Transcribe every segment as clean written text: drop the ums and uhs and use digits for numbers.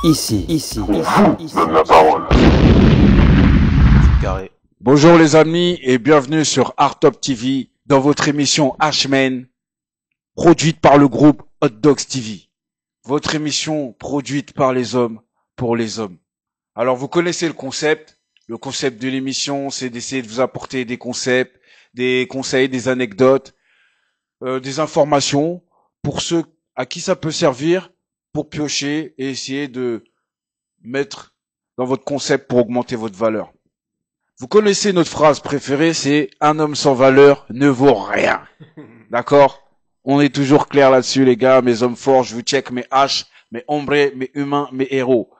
Donne la parole. Carré. Bonjour les amis et bienvenue sur Artop TV dans votre émission H-Men, produite par le groupe Hot Dogs TV. Votre émission produite par les hommes pour les hommes. Alors vous connaissez le concept. Le concept de l'émission, c'est d'essayer de vous apporter des concepts, des conseils, des anecdotes, des informations pour ceux à qui ça peut servir pour piocher et essayer de mettre dans votre concept pour augmenter votre valeur. Vous connaissez notre phrase préférée, c'est un homme sans valeur ne vaut rien. D'accord? On est toujours clair là-dessus, les gars, mes hommes forts, je vous check mes haches, mes hombres, mes humains, mes héros.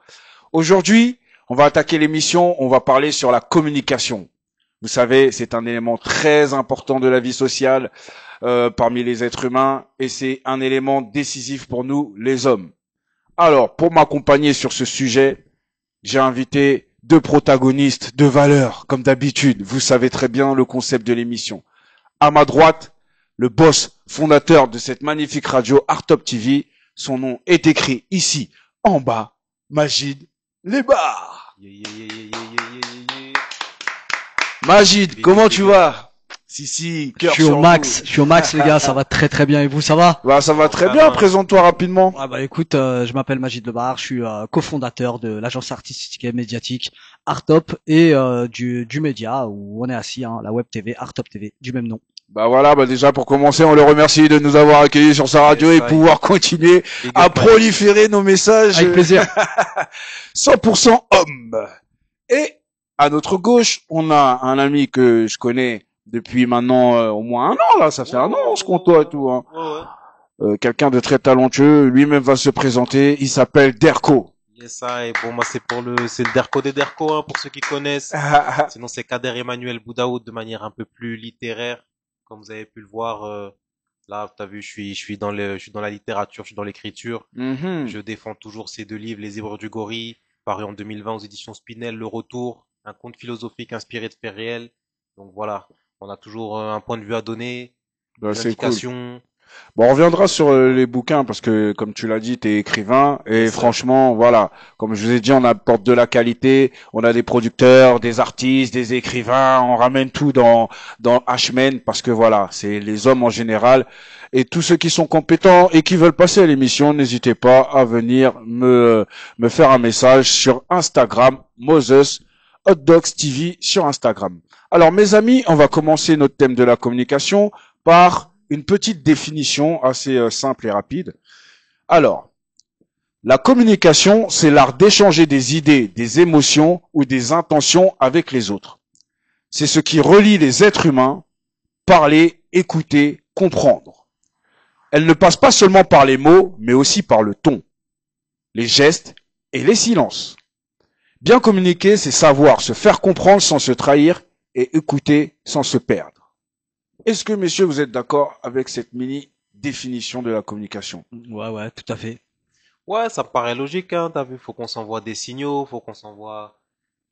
Aujourd'hui, on va attaquer l'émission, on va parler sur la communication. Vous savez, c'est un élément très important de la vie sociale parmi les êtres humains et c'est un élément décisif pour nous, les hommes. Alors, pour m'accompagner sur ce sujet, j'ai invité deux protagonistes de valeur, comme d'habitude. Vous savez très bien le concept de l'émission. À ma droite, le boss fondateur de cette magnifique radio Artop TV. Son nom est écrit ici, en bas, Majid Lebar. Majid, comment tu vas? Si, Je cœur suis sur au max, vous. je suis au max les gars, ça va très très bien et vous ça va? Bah, ça va très bien, présente-toi rapidement. Ah bah écoute, je m'appelle Magid Lebar, je suis cofondateur de l'agence artistique et médiatique Artop et du média où on est assis, hein, la web TV Artop TV, du même nom. Bah voilà, bah déjà pour commencer, on le remercie de nous avoir accueillis sur sa radio et pouvoir continuer à proliférer nos messages Avec plaisir. 100% hommes. Et à notre gauche, on a un ami que je connais depuis maintenant au moins un an là, ça fait un an on se côtoie et tout. Hein. Quelqu'un de très talentueux, lui-même va se présenter, il s'appelle Derko. Yes, ça, et bon, moi, c'est le Derko des Derko, hein, pour ceux qui connaissent. Sinon, c'est Kader Emmanuel Boudaoud de manière un peu plus littéraire. Comme vous avez pu le voir, là, t'as vu, je suis dans la littérature, je suis dans l'écriture. Je défends toujours ces deux livres, Les Hébreux du Gorille, paru en 2020 aux éditions Spinel, Le Retour, un conte philosophique inspiré de faits réels. Donc voilà, on a toujours un point de vue à donner, Bah, des c'est cool. indications. Bon, on reviendra sur les bouquins parce que, comme tu l'as dit, t'es écrivain et Yes, franchement, voilà, comme je vous ai dit, on apporte de la qualité, on a des producteurs, des artistes, des écrivains, on ramène tout dans H-Men parce que voilà, c'est les hommes en général et tous ceux qui sont compétents et qui veulent passer à l'émission, n'hésitez pas à venir me faire un message sur Instagram, Moses Hot Dogs TV sur Instagram. Alors, mes amis, on va commencer notre thème de la communication par une petite définition assez simple et rapide. Alors, la communication, c'est l'art d'échanger des idées, des émotions ou des intentions avec les autres. C'est ce qui relie les êtres humains, parler, écouter, comprendre. Elle ne passe pas seulement par les mots, mais aussi par le ton, les gestes et les silences. Bien communiquer, c'est savoir se faire comprendre sans se trahir et écouter sans se perdre. Est-ce que, messieurs, vous êtes d'accord avec cette mini définition de la communication? Ouais, tout à fait. Ouais, ça me paraît logique, hein, t'as vu, faut qu'on s'envoie des signaux, faut qu'on s'envoie,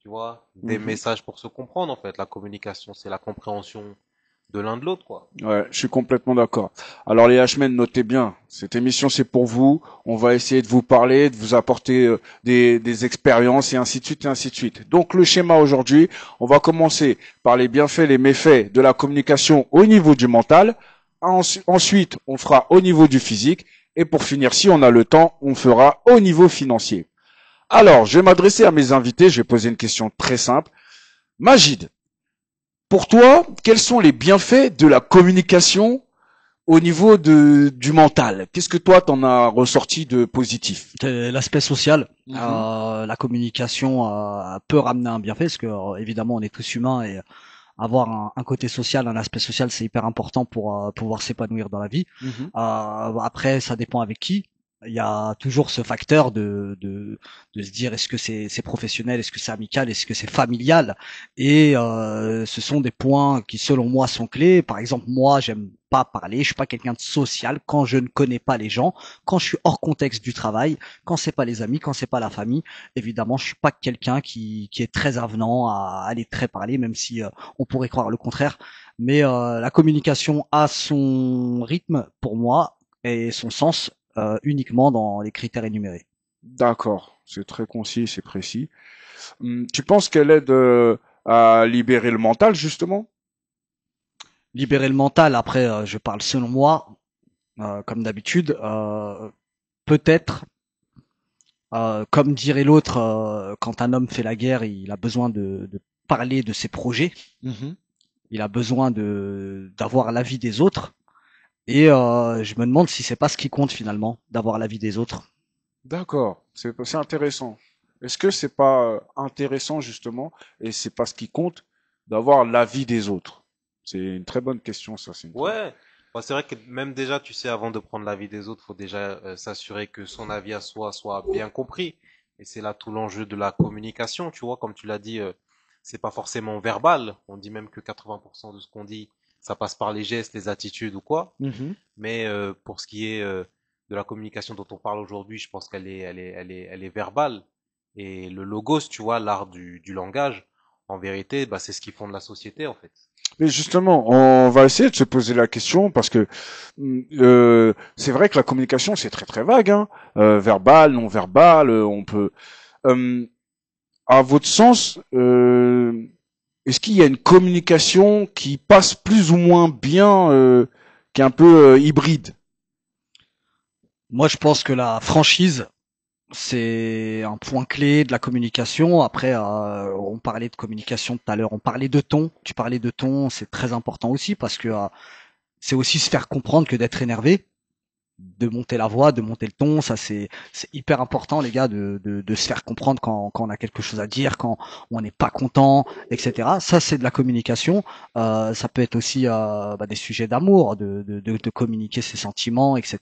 tu vois, des messages pour se comprendre, en fait. La communication, c'est la compréhension de l'un de l'autre, quoi. Ouais, je suis complètement d'accord. Alors les H-Men, notez bien, cette émission c'est pour vous. On va essayer de vous parler, de vous apporter des expériences et ainsi de suite et ainsi de suite. Donc le schéma aujourd'hui, on va commencer par les bienfaits, les méfaits de la communication au niveau du mental. Ensuite, on fera au niveau du physique. Et pour finir, si on a le temps, on fera au niveau financier. Alors, je vais m'adresser à mes invités, je vais poser une question très simple. Majid, pour toi, quels sont les bienfaits de la communication au niveau du mental? Qu'est-ce que toi, t'en as ressorti de positif? L'aspect social, la communication peut ramener un bienfait parce que évidemment on est tous humains et avoir un côté social, un aspect social, c'est hyper important pour pouvoir s'épanouir dans la vie. Après, ça dépend avec qui. Il y a toujours ce facteur de se dire est-ce que c'est professionnel, est-ce que c'est amical, est-ce que c'est familial. Et ce sont des points qui, selon moi, sont clés. Par exemple, moi, j'aime pas parler, je suis pas quelqu'un de social quand je ne connais pas les gens, quand je suis hors contexte du travail, quand c'est pas les amis, quand c'est pas la famille. Évidemment, je suis pas quelqu'un qui est très avenant à aller très parler, même si on pourrait croire le contraire. Mais la communication a son rythme pour moi et son sens uniquement dans les critères énumérés. D'accord. C'est très concis, c'est précis. Tu penses qu'elle aide à libérer le mental, justement? Libérer le mental, après, je parle selon moi, comme d'habitude, peut-être, comme dirait l'autre, quand un homme fait la guerre, il a besoin de parler de ses projets, Mhm. il a besoin d'avoir l'avis des autres, et je me demande si c'est pas ce qui compte finalement, d'avoir l'avis des autres. D'accord, c'est intéressant. Est-ce que c'est pas intéressant justement, et c'est pas ce qui compte, d'avoir l'avis des autres? C'est une très bonne question, ça. Ouais. Bah, c'est vrai que même déjà, tu sais, avant de prendre l'avis des autres, faut déjà s'assurer que son avis à soi soit bien compris. Et c'est là tout l'enjeu de la communication, tu vois, comme tu l'as dit, c'est pas forcément verbal. On dit même que 80% de ce qu'on dit, ça passe par les gestes, les attitudes ou quoi. Mhm. Mais pour ce qui est de la communication dont on parle aujourd'hui, je pense qu'elle est verbale. Et le logos, tu vois, l'art du langage, en vérité, bah, c'est ce qui fonde la société, en fait. Mais justement, on va essayer de se poser la question parce que c'est vrai que la communication c'est très très vague, hein. Verbal, non verbal, on peut. Euh, à votre sens, est-ce qu'il y a une communication qui passe plus ou moins bien, qui est un peu hybride? Moi, je pense que la franchise, c'est un point clé de la communication. Après, on parlait de communication tout à l'heure, on parlait de ton. Tu parlais de ton, c'est très important aussi parce que c'est aussi se faire comprendre que d'être énervé, de monter la voix, de monter le ton, ça c'est hyper important les gars de se faire comprendre quand on a quelque chose à dire, quand on n'est pas content, etc. Ça c'est de la communication. Ça peut être aussi des sujets d'amour, de communiquer ses sentiments, etc.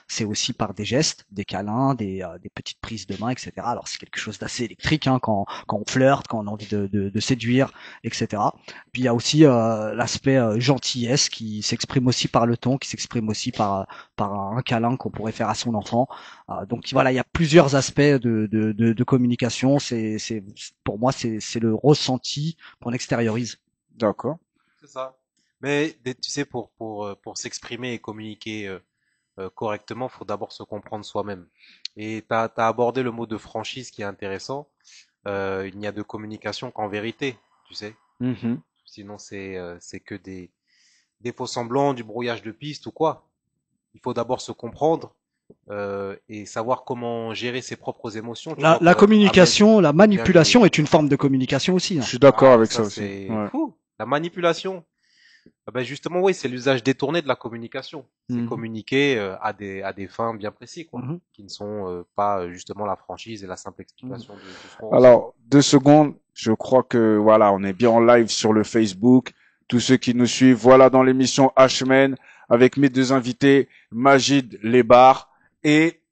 C'est aussi par des gestes, des câlins, des petites prises de main, etc. Alors c'est quelque chose d'assez électrique hein, quand on flirte, quand on a envie de séduire, etc. Puis il y a aussi l'aspect gentillesse qui s'exprime aussi par le ton, qui s'exprime aussi par un câlin qu'on pourrait faire à son enfant. Donc voilà, il y a plusieurs aspects de communication. Pour moi, c'est le ressenti qu'on extériorise. D'accord. C'est ça. Mais tu sais, pour s'exprimer et communiquer correctement, faut d'abord se comprendre soi-même. Et t'as abordé le mot de franchise qui est intéressant. Il n'y a de communication qu'en vérité, tu sais. Mhm. Sinon, c'est que des faux semblants, du brouillage de piste ou quoi. Il faut d'abord se comprendre et savoir comment gérer ses propres émotions, tu vois, La pour être à même communication, la de bien les... manipulation est une forme de communication aussi. Je Hein. suis d'accord Ah, mais avec ça ça, aussi. c'est Ouais. fou. La manipulation. Ah ben justement, oui, c'est l'usage détourné de la communication. C'est Mhm. communiquer à des fins bien précises, quoi, Mhm. qui ne sont pas justement la franchise et la simple Mhm. explication de ce qu'on ressent. Alors, 2 secondes. Je crois que voilà, on est bien en live sur le Facebook. Tous ceux qui nous suivent, voilà dans l'émission H-Men avec mes 2 invités, Majid Lebar et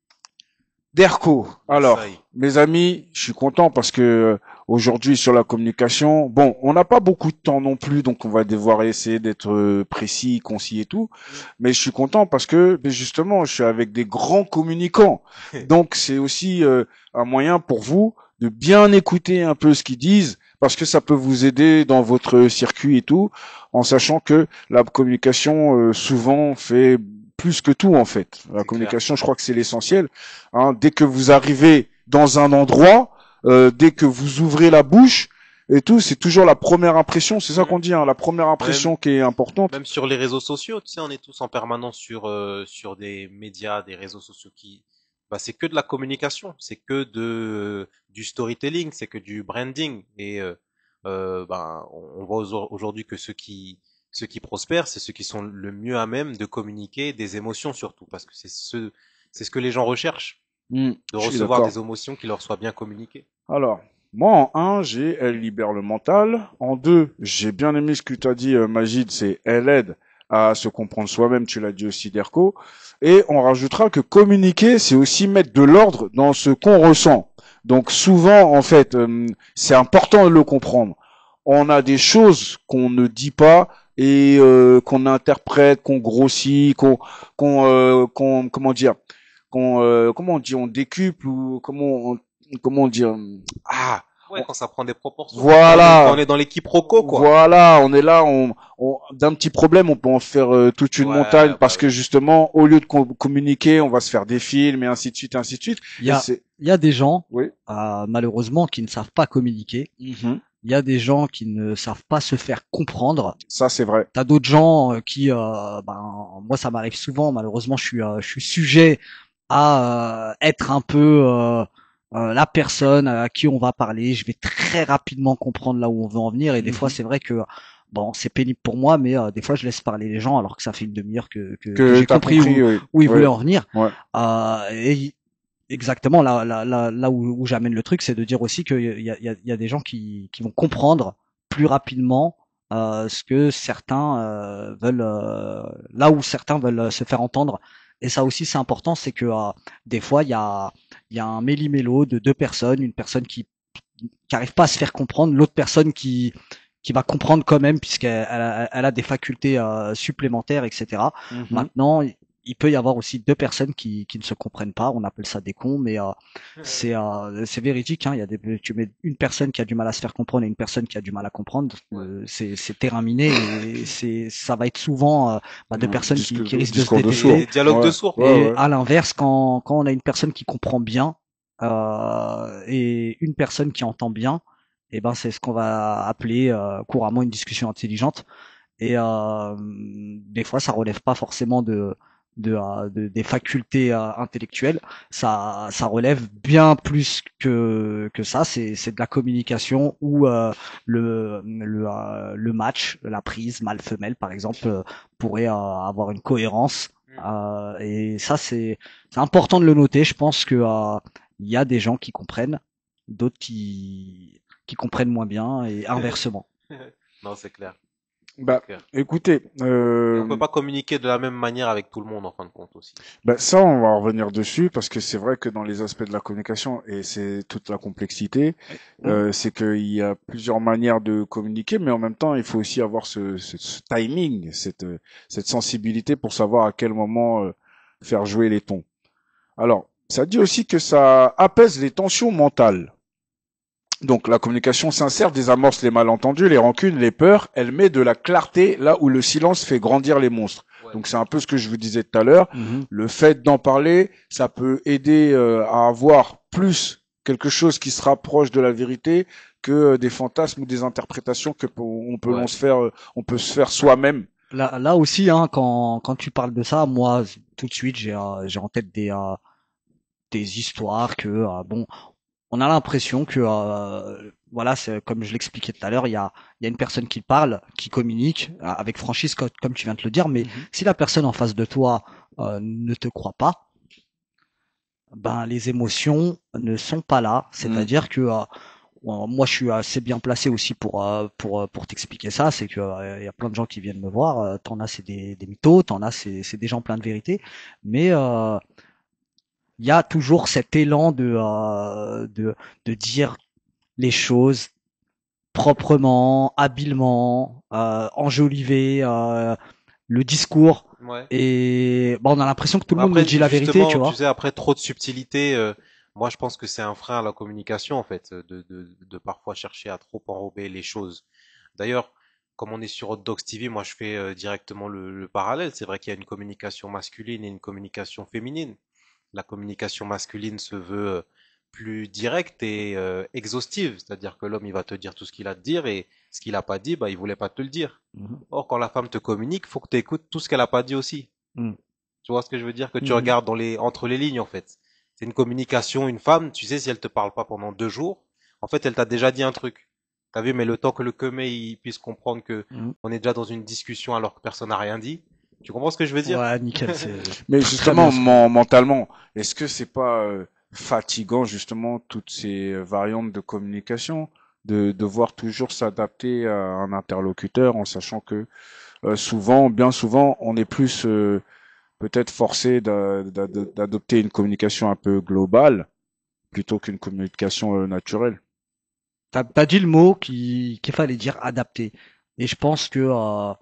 Derko. Yes, Alors, I. mes amis, je suis content parce que aujourd'hui sur la communication, bon, on n'a pas beaucoup de temps non plus, donc on va devoir essayer d'être précis, concis et tout. Mais je suis content parce que ben, justement, je suis avec des grands communicants. Donc c'est aussi un moyen pour vous de bien écouter un peu ce qu'ils disent parce que ça peut vous aider dans votre circuit et tout, en sachant que la communication souvent fait plus que tout en fait. La C'est clair. communication, je crois que c'est l'essentiel. Hein, dès que vous arrivez dans un endroit, dès que vous ouvrez la bouche et tout, c'est toujours la première impression. C'est ça Mm. qu'on dit, hein, la première Même, impression qui est importante. même sur les réseaux sociaux, tu sais, on est tous en permanence sur des médias, des réseaux sociaux qui, bah, c'est que de la communication, c'est que du storytelling, c'est que du branding. Et ben, on voit aujourd'hui que ceux qui prospèrent, c'est ceux qui sont le mieux à même de communiquer des émotions surtout, parce que c'est ce que les gens recherchent, de Je suis recevoir d'accord. des émotions qui leur soient bien communiquées. Alors, moi en un, j'ai elle libère le mental. En deux, j'ai bien aimé ce que tu as dit, Magid, c'est elle aide à se comprendre soi-même. Tu l'as dit aussi, Derko. Et on rajoutera que communiquer, c'est aussi mettre de l'ordre dans ce qu'on ressent. Donc souvent, en fait, c'est important de le comprendre. On a des choses qu'on ne dit pas et qu'on interprète, qu'on grossit, comment dire, comment on dit, on décuple ou comment dire, ah, Ouais, quand ça prend des proportions. Voilà. Quand on est dans l'équipe Rocco, quoi. Voilà, on est là, d'un petit problème, on peut en faire toute une montagne parce que justement, au lieu de communiquer, on va se faire des films et ainsi de suite, et ainsi de suite. Il y a des gens, malheureusement, qui ne savent pas communiquer. Il y a des gens qui ne savent pas se faire comprendre. Ça, c'est vrai. T'as d'autres gens qui, moi, ça m'arrive souvent. Malheureusement, je suis sujet à être un peu la personne à qui on va parler. Je vais très rapidement comprendre là où on veut en venir. Et des fois, c'est vrai que bon, c'est pénible pour moi, mais des fois, je laisse parler les gens alors que ça fait une demi-heure que j'ai compris où ils voulaient en venir. Et exactement, là où j'amène le truc, c'est de dire aussi qu'il y a des gens qui vont comprendre plus rapidement ce que certains veulent, là où certains veulent se faire entendre. Et ça aussi, c'est important, c'est que des fois, il y a un méli-mélo de deux personnes, une personne qui arrive pas à se faire comprendre, l'autre personne qui va comprendre quand même puisqu'elle elle a des facultés supplémentaires, etc. Maintenant, il peut y avoir aussi deux personnes qui ne se comprennent pas. On appelle ça des cons, mais c'est véridique. Hein. Il y a tu mets une personne qui a du mal à se faire comprendre et une personne qui a du mal à comprendre. C'est terrain miné et ça va être souvent deux personnes qui risquent de se détester. Des dialogues de sourds. Et à l'inverse, quand on a une personne qui comprend bien et une personne qui entend bien, et ben c'est ce qu'on va appeler couramment une discussion intelligente. Et des fois, ça relève pas forcément des facultés intellectuelles. Ça relève bien plus que ça. C'est de la communication où le match, la prise mâle-femelle par exemple, pourrait avoir une cohérence. Et ça, c'est important de le noter. Je pense que il y a des gens qui comprennent, d'autres qui comprennent moins bien et inversement. Non, c'est clair. Bah, écoutez, on peut pas communiquer de la même manière avec tout le monde en fin de compte aussi. Bah ça, on va revenir dessus parce que c'est vrai que dans les aspects de la communication et c'est toute la complexité, c'est qu'il y a plusieurs manières de communiquer, mais en même temps, il faut aussi avoir ce timing, cette sensibilité pour savoir à quel moment faire jouer les tons. Alors, ça dit aussi que ça apaise les tensions mentales. Donc la communication sincère désamorce les malentendus, les rancunes, les peurs. Elle met de la clarté là où le silence fait grandir les monstres. Donc c'est un peu ce que je vous disais tout à l'heure. Le fait d'en parler, ça peut aider à avoir plus quelque chose qui se rapproche de la vérité que des fantasmes ou des interprétations que on peut se faire soi-même. Là aussi, hein, quand tu parles de ça, moi tout de suite j'ai en tête des histoires que bon. On a l'impression que voilà, c'est comme je l'expliquais tout à l'heure, il y a une personne qui parle, qui communique avec franchise comme tu viens de le dire, mais si la personne en face de toi ne te croit pas, ben les émotions ne sont pas là. C'est-à-dire que moi je suis assez bien placé aussi pour t'expliquer ça, c'est que il y a plein de gens qui viennent me voir, t'en as c'est des mythos, t'en as c'est des gens pleins de vérité, mais il y a toujours cet élan de dire les choses proprement, habilement, enjoliver le discours. Et bon, on a l'impression que tout le monde nous dit la vérité, tu vois. Tu sais, après trop de subtilité, moi je pense que c'est un frein à la communication en fait, de parfois chercher à trop enrober les choses. D'ailleurs, comme on est sur Hot Dogs TV, moi je fais directement le parallèle. C'est vrai qu'il y a une communication masculine et une communication féminine. La communication masculine se veut plus directe et exhaustive, c'est-à-dire que l'homme il va te dire tout ce qu'il a à te dire et ce qu'il a pas dit, bah il voulait pas te le dire. Or quand la femme te communique, faut que tu écoutes tout ce qu'elle a pas dit aussi. Tu vois ce que je veux dire? Que tu regardes entre les lignes en fait. C'est une communication, une femme, tu sais si elle te parle pas pendant 2 jours, en fait elle t'a déjà dit un truc. T'as vu, mais le temps que le queumé il puisse comprendre que on est déjà dans une discussion alors que personne n'a rien dit. Tu comprends ce que je veux dire? Ouais, nickel. Mais justement, mentalement, est-ce que c'est pas fatigant justement toutes ces variantes de communication, de devoir toujours s'adapter à un interlocuteur en sachant que bien souvent, on est plus peut-être forcé d'adopter une communication un peu globale plutôt qu'une communication naturelle. T'as dit le mot qu'il fallait dire adapter. Et je pense que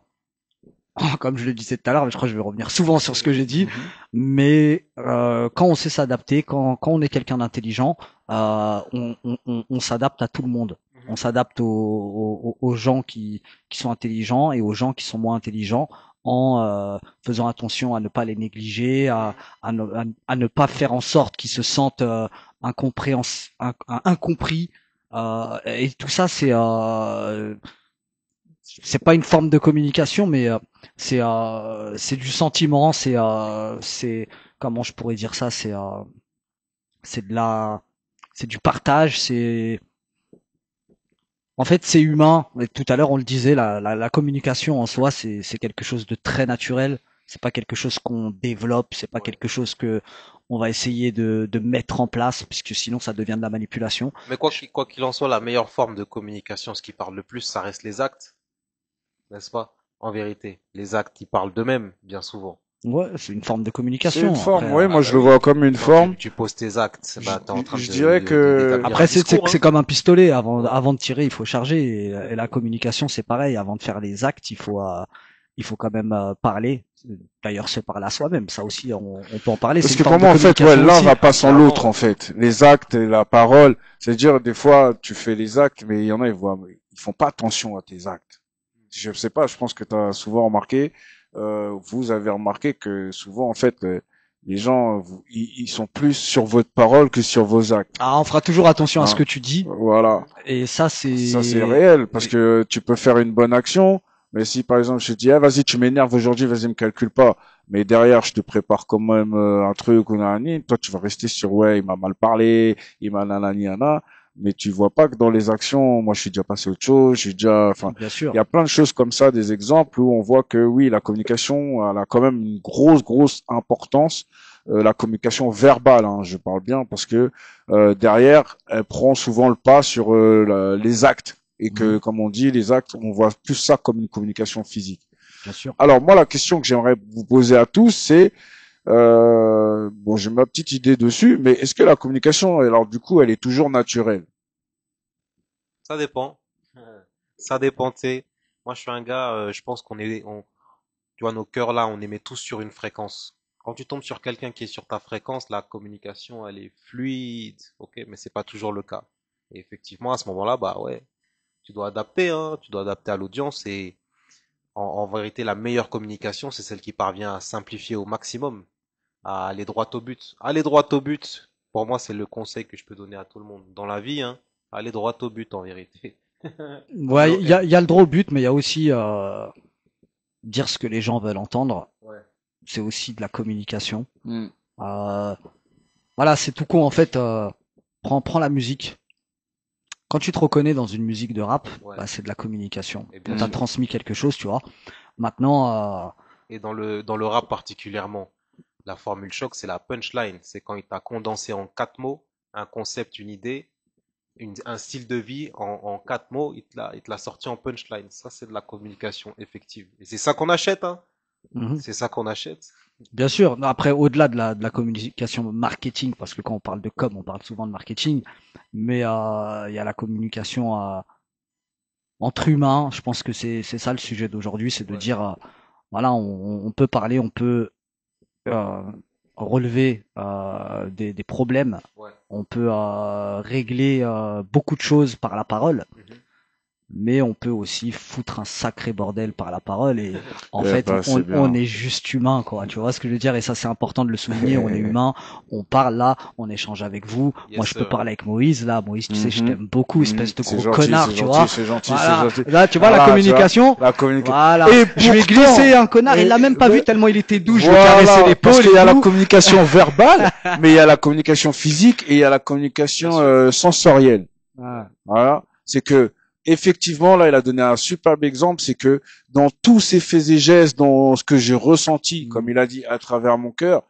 comme je le disais tout à l'heure, mais je crois que je vais revenir souvent sur ce que j'ai dit, mais quand on sait s'adapter, quand on est quelqu'un d'intelligent, on s'adapte à tout le monde. On s'adapte aux gens qui sont intelligents et aux gens qui sont moins intelligents en faisant attention à ne pas les négliger, à ne pas faire en sorte qu'ils se sentent incompris. Et tout ça, c'est pas une forme de communication, mais c'est du sentiment, c'est comment je pourrais dire ça, c'est de la c'est du partage, c'est en fait c'est humain. Et tout à l'heure on le disait, la communication en soi c'est quelque chose de très naturel. C'est pas quelque chose qu'on développe, c'est pas Ouais. quelque chose que on va essayer de mettre en place, puisque sinon ça devient de la manipulation. Mais quoi qu'il en soit, la meilleure forme de communication, ce qui parle le plus, ça reste les actes, n'est-ce pas? En vérité, les actes, ils parlent d'eux-mêmes, bien souvent. Ouais, c'est une forme de C'est une communication. forme, Après, oui, moi Ah je bah le oui. vois comme une Quand forme. tu poses tes actes, Je, bah t'es en train je dirais que d'établir après, un discours, c'est hein. comme un pistolet. Avant, Ouais. avant de tirer, il faut charger. Et la communication, c'est pareil. Avant de faire les actes, il faut quand même parler. D'ailleurs, se parler à soi-même. Ça aussi, on peut en parler. C'est parce une que forme pour de moi en fait, ouais, communication l'un aussi. va pas sans Clairement, l'autre en ouais. fait. Les actes et la parole, c'est-à-dire des fois tu fais les actes, mais il y en a ils font pas attention à tes actes. Je sais pas, je pense que tu as souvent remarqué, vous avez remarqué que souvent en fait les gens ils sont plus sur votre parole que sur vos actes. Ah, on fera toujours attention à ce Hein. que tu dis. Voilà. Et ça, Ça, c'est c'est, réel, parce que tu peux faire une bonne action, mais si, par exemple, je te dis, ah, vas-y, tu m'énerves aujourd'hui, vas-y, me calcule pas, mais derrière, je te prépare quand même un truc ou nanani, toi, tu vas rester sur, ouais, il m'a mal parlé, il m'a nanani, nana, mais tu vois pas que dans les actions, moi, je suis déjà passé à autre chose, je suis déjà, enfin, bien il sûr. y a plein de choses comme ça, des exemples où on voit que oui, la communication, elle a quand même une grosse importance, la communication verbale, hein, je parle bien, parce que derrière, elle prend souvent le pas sur les actes. Et que, Mhm, comme on dit, les actes, on voit plus ça comme une communication physique. bien sûr. Alors moi, la question que j'aimerais vous poser à tous, c'est, bon, j'ai ma petite idée dessus, mais est-ce que la communication, alors du coup, elle est toujours naturelle? Ça dépend. Ça dépend, tu sais. Moi, je suis un gars, je pense tu vois, nos cœurs là, on émet tous sur une fréquence. Quand tu tombes sur quelqu'un qui est sur ta fréquence, la communication, elle est fluide, ok, mais c'est pas toujours le cas. Et effectivement, à ce moment-là, bah ouais, tu dois adapter, hein, tu dois adapter à l'audience et en vérité, la meilleure communication, c'est celle qui parvient à simplifier au maximum, à aller droit au but. Aller droit au but, pour moi, c'est le conseil que je peux donner à tout le monde dans la vie, hein. Aller droit au but en vérité. Ouais, L-O-L. il y a le droit au but, mais il y a aussi dire ce que les gens veulent entendre. Ouais. C'est aussi de la communication. Hmm. Euh, voilà, c'est tout con en fait. Prends la musique. Quand tu te reconnais dans une musique de rap, Ouais. bah, c'est de la communication. Et On bien t'a Hmm. sûr. transmis quelque chose, tu vois. Maintenant, Et dans le rap particulièrement, la formule choc, c'est la punchline. C'est quand il t'a condensé en 4 mots, un concept, une idée, un style de vie en 4 mots, il te l'a sorti en punchline. Ça, c'est de la communication effective. Et c'est ça qu'on achète, hein. mhm, C'est ça qu'on achète. bien sûr. Non, après, au-delà de la communication marketing, parce que quand on parle de com, on parle souvent de marketing, mais il y a la communication entre humains. Je pense que c'est ça le sujet d'aujourd'hui, c'est de Ouais, dire, voilà, on peut parler, on peut euh, relever des problèmes. ouais. On peut régler beaucoup de choses par la parole, Mhm. mais on peut aussi foutre un sacré bordel par la parole. Et en Eh fait, ben, c'est on bien. est juste humain, quoi. Tu vois ce que je veux dire? Et ça, c'est important de le souligner. On est humain. On parle là, on échange avec vous. Moi, Yes, je peux sir. parler avec Moïse. Là, Moïse, tu sais, je Mhm. t'aime beaucoup, Mhm. espèce de gros connard, C'est tu gentil, vois. c'est gentil, c'est Voilà. gentil. Là, tu vois la Voilà, tu vois, communication. la communication. Voilà. Et Je vais pourtant, glisser un connard. Il l'a même pas vu mais- tellement il était doux. Je lui ai caressé voilà, parce l'épaule qu'il et y a la tout. communication verbale, mais il y a la communication physique et il y a la Bien communication sûr. sensorielle. Ouais. Voilà, c'est que effectivement là, il a donné un superbe exemple, c'est que dans tous ces faits et gestes, dans ce que j'ai ressenti, comme Mhm. il a dit, à travers mon cœur,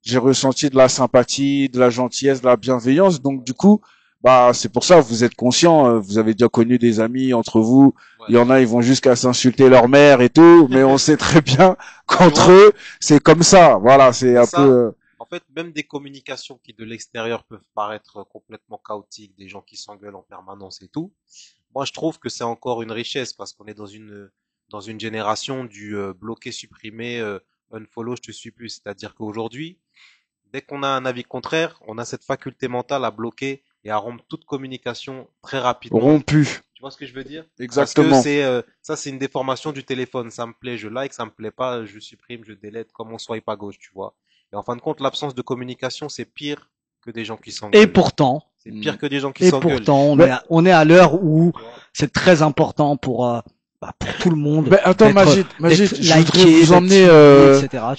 j'ai ressenti de la sympathie, de la gentillesse, de la bienveillance. Donc du coup, bah c'est pour ça vous êtes conscient, vous avez déjà connu des amis entre vous. Ouais. Il y en a, ils vont jusqu'à s'insulter leur mère et tout, mais on sait très bien Tu qu'entre vois, eux, c'est comme ça. Voilà, c'est c'est un peu. ça. En fait, même des communications qui de l'extérieur peuvent paraître complètement chaotiques, des gens qui s'engueulent en permanence et tout. Moi, je trouve que c'est encore une richesse parce qu'on est dans une dans une génération du bloquer, supprimer, unfollow, je te suis plus. C'est-à-dire qu'aujourd'hui, dès qu'on a un avis contraire, on a cette faculté mentale à bloquer et à rompre toute communication très rapidement. Rompu. Tu vois ce que je veux dire? Exactement. Parce que ça, c'est une déformation du téléphone. Ça me plaît, je like, ça me plaît pas, je supprime, je délète, comme on swipe à gauche, tu vois. Et en fin de compte, l'absence de communication, c'est pire que des gens qui s'engueulent. Et pourtant, c'est pire que des gens qui s'engueulent. On est à l'heure où c'est très important pour tout le monde. Mais attends, Majid, je voudrais vous emmener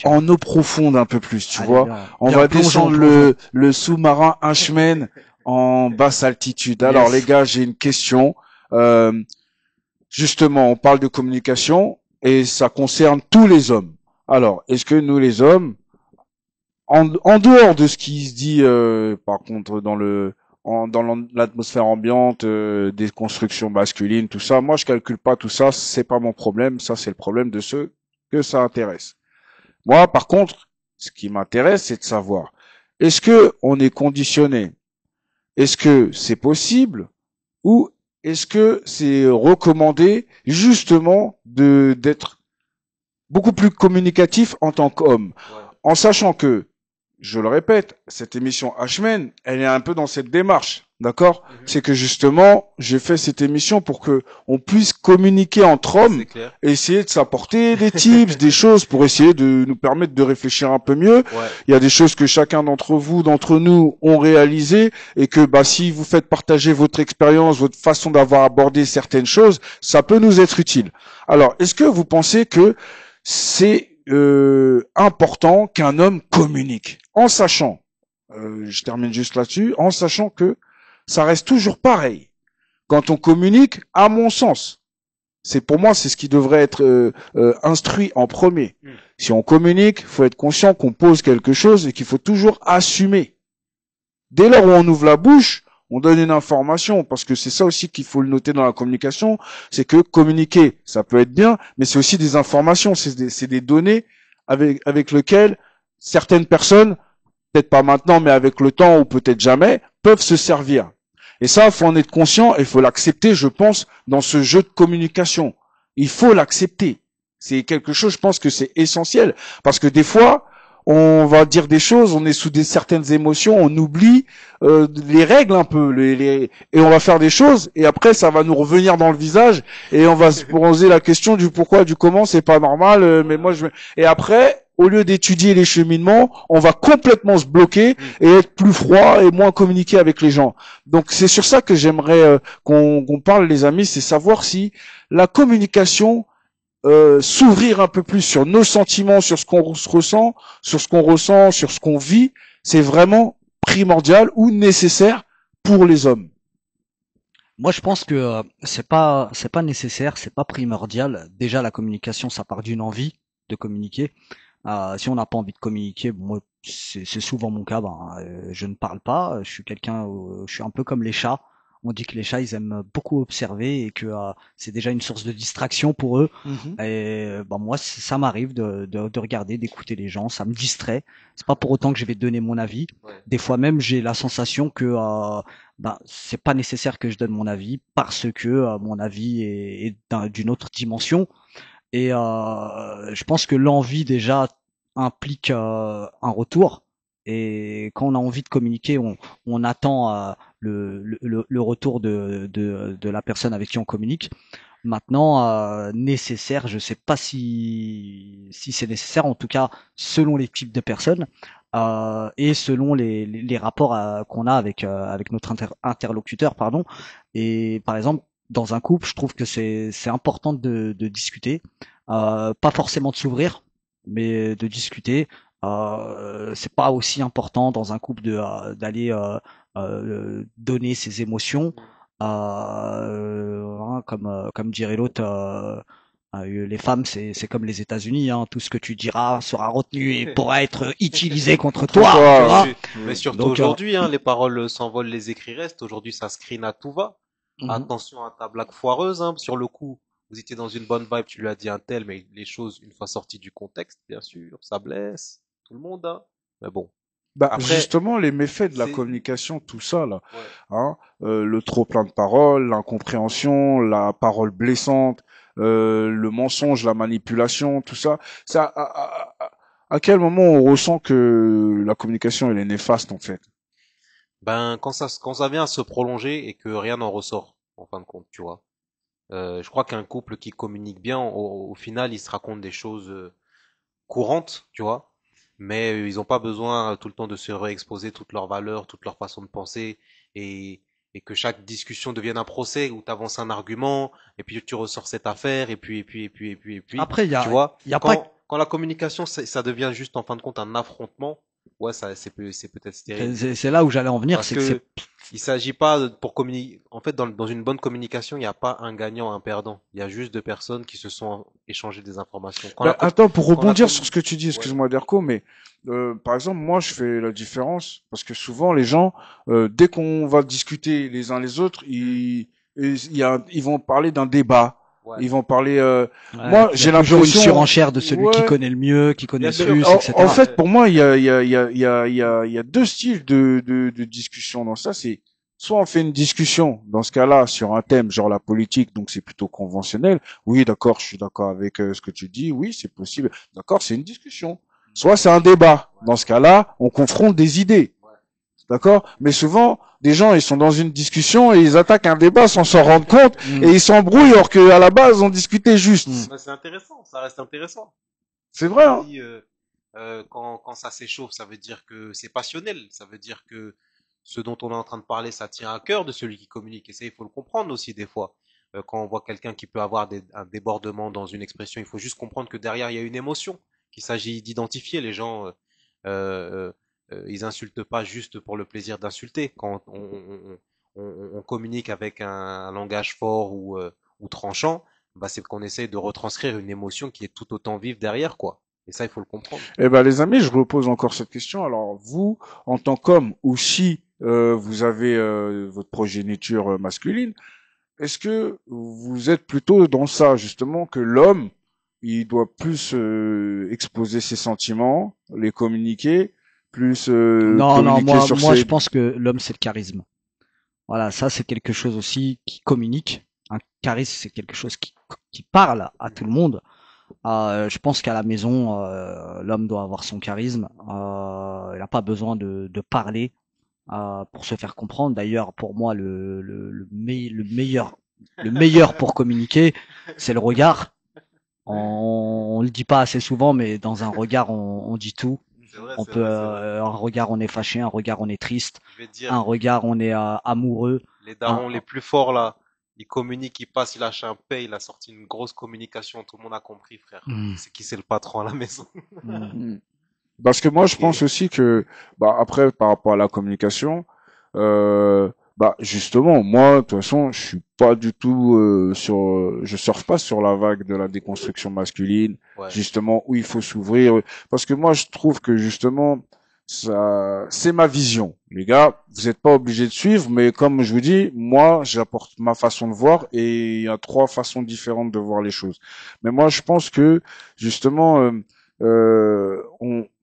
en eau profonde un peu plus, tu vois. On va descendre le sous-marin Ashman en basse altitude. Alors les gars, j'ai une question. Justement, on parle de communication et ça concerne tous les hommes. Alors, est-ce que nous les hommes, en dehors de ce qui se dit, par contre, dans l'atmosphère ambiante, des constructions masculines, tout ça, moi je calcule pas tout ça, c'est pas mon problème, ça c'est le problème de ceux que ça intéresse. Moi, par contre, ce qui m'intéresse, c'est de savoir, est-ce que on est conditionné? Est-ce que c'est possible? Ou est-ce que c'est recommandé justement d'être beaucoup plus communicatif en tant qu'homme, en sachant que, je le répète, cette émission H-Men, elle est un peu dans cette démarche, d'accord? C'est que justement, j'ai fait cette émission pour que on puisse communiquer entre hommes, essayer de s'apporter des tips, des choses pour essayer de nous permettre de réfléchir un peu mieux. Il y a des choses que chacun d'entre nous, ont réalisées et que, si vous faites partager votre expérience, votre façon d'avoir abordé certaines choses, ça peut nous être utile. Alors, est-ce que vous pensez que c'est important qu'un homme communique, en sachant, je termine juste là-dessus, en sachant que ça reste toujours pareil. Quand on communique, à mon sens, pour moi, c'est ce qui devrait être instruit en premier. Si on communique, il faut être conscient qu'on pose quelque chose et qu'il faut toujours assumer. Dès lors où on ouvre la bouche, on donne une information, parce que c'est ça aussi qu'il faut le noter dans la communication, c'est que communiquer, ça peut être bien, mais c'est aussi des informations, c'est des données avec lesquelles certaines personnes, peut-être pas maintenant, mais avec le temps ou peut-être jamais, peuvent se servir. Et ça, il faut en être conscient et il faut l'accepter, je pense, dans ce jeu de communication. Il faut l'accepter. C'est quelque chose, je pense que c'est essentiel, parce que des fois, on va dire des choses, on est sous certaines émotions, on oublie les règles un peu, et on va faire des choses, et après ça va nous revenir dans le visage, et on va se poser la question du pourquoi, du comment, c'est pas normal, mais et après, au lieu d'étudier les cheminements, on va complètement se bloquer et être plus froid et moins communiquer avec les gens. Donc c'est sur ça que j'aimerais qu'on parle, les amis, c'est savoir si la communication, s'ouvrir un peu plus sur nos sentiments, sur ce qu'on ressent, sur ce qu'on vit, c'est vraiment primordial ou nécessaire pour les hommes. Moi, je pense que c'est pas nécessaire, c'est pas primordial. Déjà, la communication, ça part d'une envie de communiquer. Si on n'a pas envie de communiquer, moi, c'est souvent mon cas. Je ne parle pas. Je suis un peu comme les chats. On dit que les chats, ils aiment beaucoup observer et que c'est déjà une source de distraction pour eux. Et moi, ça m'arrive de regarder, d'écouter les gens, ça me distrait. C'est pas pour autant que je vais donner mon avis. Des fois même, j'ai la sensation que c'est pas nécessaire que je donne mon avis parce que mon avis est d'une autre dimension. Et je pense que l'envie déjà implique un retour. Et quand on a envie de communiquer, on attend le retour de la personne avec qui on communique. Maintenant, nécessaire, je sais pas si c'est nécessaire, en tout cas selon les types de personnes et selon les rapports qu'on a avec notre interlocuteur, pardon. Et par exemple, dans un couple, je trouve que c'est important de discuter, pas forcément de s'ouvrir, mais de discuter. C'est pas aussi important dans un couple d'aller donner ses émotions, comme dirait l'autre. Les femmes, c'est comme les États-Unis, hein. Tout ce que tu diras sera retenu et pourra être utilisé contre toi. Tu vois. Mais surtout aujourd'hui, les paroles s'envolent, les écrits restent. Aujourd'hui, ça screen à tout va. Attention à ta blague foireuse, sur le coup. Vous étiez dans une bonne vibe, tu lui as dit un tel, mais les choses, une fois sorties du contexte, bien sûr, ça blesse tout le monde, Mais bon. Après, justement, les méfaits de la communication, tout ça, là, le trop plein de paroles, l'incompréhension, la parole blessante, le mensonge, la manipulation, tout ça. Ça, à quel moment on ressent que la communication elle est néfaste en fait? Ben, quand ça vient à se prolonger et que rien n'en ressort, en fin de compte, tu vois. Je crois qu'un couple qui communique bien, au final, il se raconte des choses courantes, tu vois. Mais ils n'ont pas besoin tout le temps de se réexposer toutes leurs valeurs, toutes leurs façons de penser et, et que chaque discussion devienne un procès où tu avances un argument et puis tu ressors cette affaire et puis, Après, tu vois. il y a pas, Quand la communication, ça devient juste en fin de compte un affrontement, ouais, c'est peut-être stérile. c'est là où j'allais en venir, Parce c'est que c'est que il s'agit pas pour communiquer. En fait, dans une bonne communication, il n'y a pas un gagnant, un perdant. Il y a juste deux personnes qui se sont échangées des informations. Bah, attends, pour Quand la rebondir sur commu- ce que tu dis, ouais. excuse-moi Derko, mais par exemple, moi, je fais la différence parce que souvent, les gens, dès qu'on va discuter les uns les autres, ils vont parler d'un débat. Ouais. Ils vont parler. ouais, Moi, il y j'ai a toujours une l'impression. surenchère de celui qui Ouais. connaît le mieux, qui connaît Bien le sûr. plus, En etc. fait, pour moi, il y a deux styles de discussion dans ça. C'est soit on fait une discussion dans ce cas-là sur un thème genre la politique, donc c'est plutôt conventionnel. Oui, d'accord, je suis d'accord avec ce que tu dis. Oui, c'est possible. D'accord, c'est une discussion. Soit c'est un débat. Dans ce cas-là, on confronte des idées. D'accord? Mais souvent, des gens, ils sont dans une discussion et ils attaquent un débat sans s'en rendre compte et ils s'embrouillent alors qu'à la base, on discutait juste. Bah, c'est intéressant, ça reste intéressant. C'est vrai, hein? Dit, quand ça s'échauffe, ça veut dire que c'est passionnel. Ça veut dire que ce dont on est en train de parler, ça tient à cœur de celui qui communique. Et ça, il faut le comprendre aussi des fois. Quand on voit quelqu'un qui peut avoir un débordement dans une expression, il faut juste comprendre que derrière, il y a une émotion, qu'il s'agit d'identifier. Les gens, ils insultent pas juste pour le plaisir d'insulter. Quand on communique avec un langage fort ou tranchant, bah, c'est qu'on essaye de retranscrire une émotion qui est tout autant vive derrière, quoi. Et ça, il faut le comprendre. Eh ben, les amis, je repose encore cette question. Alors, vous, en tant qu'homme, ou si vous avez votre progéniture masculine, est-ce que vous êtes plutôt dans ça, justement, que l'homme, il doit plus exposer ses sentiments, les communiquer, plus Non, non, communiquer sur moi, je ses... pense que l'homme, c'est le charisme. Voilà, ça, c'est quelque chose aussi qui communique. Un charisme, c'est quelque chose qui parle à tout le monde. Je pense qu'à la maison, l'homme doit avoir son charisme. Il n'a pas besoin de parler pour se faire comprendre. D'ailleurs, pour moi, le meilleur pour communiquer, c'est le regard. On le dit pas assez souvent, mais dans un regard, on dit tout. C'est vrai, On c'est peut, vrai, c'est vrai. un regard, on est fâché, un regard, on est triste, Je vais te un dire, regard, on est amoureux. les Un, darons les plus forts, là, ils communiquent, ils passent, ils lâchent un paix, il a sorti une grosse communication, tout le monde a compris, frère. Hmm, C'est qui c'est le patron à la maison. hmm. Hmm. Parce que moi, je pense Ok. aussi que, bah, après, par rapport à la communication, bah, justement, moi, de toute façon, je suis pas du tout je surfe pas sur la vague de la déconstruction masculine, Ouais. justement, où il faut s'ouvrir. Parce que moi, je trouve que, justement, ça, c'est ma vision. Les gars, vous n'êtes pas obligés de suivre, mais comme je vous dis, moi, j'apporte ma façon de voir et il y a trois façons différentes de voir les choses. Mais moi, je pense que, justement,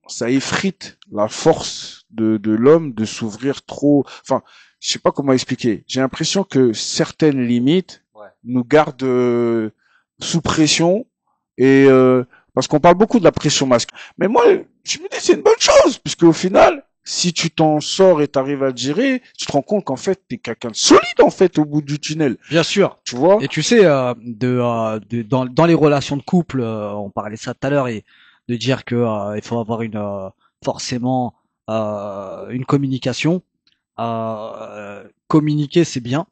ça effrite la force de l'homme de s'ouvrir trop. Enfin, je sais pas comment expliquer. J'ai l'impression que certaines limites Ouais. nous gardent sous pression et parce qu'on parle beaucoup de la pression masculine. Mais moi, je me dis c'est une bonne chose puisque au final, si tu t'en sors et t'arrives à le gérer, tu te rends compte qu'en fait t'es quelqu'un de solide en fait au bout du tunnel. Bien sûr. Tu vois? Et tu sais, dans les relations de couple, on parlait de ça tout à l'heure, et de dire que il faut avoir forcément une communication. Communiquer, c'est bien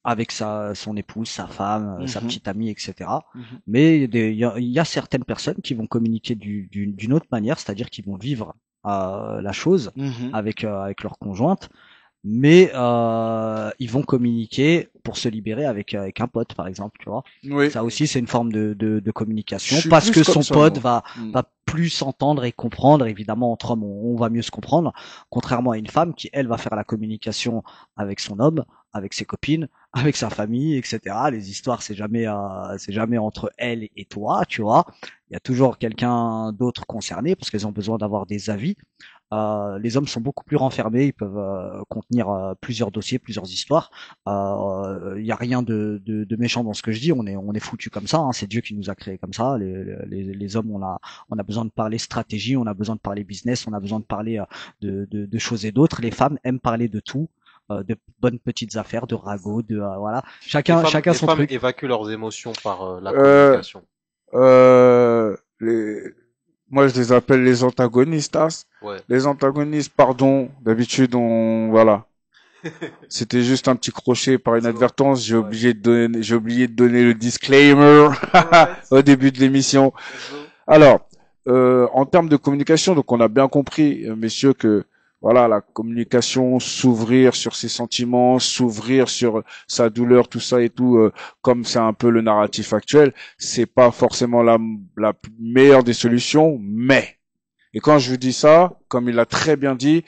avec son épouse, sa femme, sa Mhm. petite amie, etc. Mhm. Mais il y a certaines personnes qui vont communiquer d'une autre manière, c'est-à-dire qu'ils vont vivre la chose Mhm. avec leur conjointe, mais ils vont communiquer pour se libérer avec un pote, par exemple, tu vois. Oui. Ça aussi, c'est une forme de Je communication, suis parce plus que comme son ça, pote moi. va Mm. va plus s'entendre et comprendre. Évidemment, entre hommes, on va mieux se comprendre, contrairement à une femme qui, elle, va faire la communication avec son homme, avec ses copines, avec sa famille, etc. Les histoires, c'est jamais entre elle et toi, tu vois. Il y a toujours quelqu'un d'autre concerné parce qu'elles ont besoin d'avoir des avis. Les hommes sont beaucoup plus renfermés, ils peuvent contenir plusieurs dossiers, plusieurs histoires. Il y a rien de méchant dans ce que je dis. On est foutu comme ça. Hein. C'est Dieu qui nous a créés comme ça. Les hommes, on a besoin de parler stratégie, on a besoin de parler business, on a besoin de parler de choses et d'autres. Les femmes aiment parler de tout. De bonnes petites affaires, de ragots, voilà. Chacun son truc. Les femmes évacuent leurs émotions par la communication. Moi, je les appelle les antagonistes. Ouais. Les antagonistes, pardon. D'habitude, voilà. C'était juste un petit crochet par inadvertance. J'ai oublié de donner le disclaimer au début de l'émission. Alors, en termes de communication, donc on a bien compris, messieurs, que voilà, la communication, s'ouvrir sur ses sentiments, s'ouvrir sur sa douleur, tout ça et tout, comme c'est un peu le narratif actuel, c'est pas forcément la meilleure des solutions, mais, et quand je vous dis ça, comme il l'a très bien dit,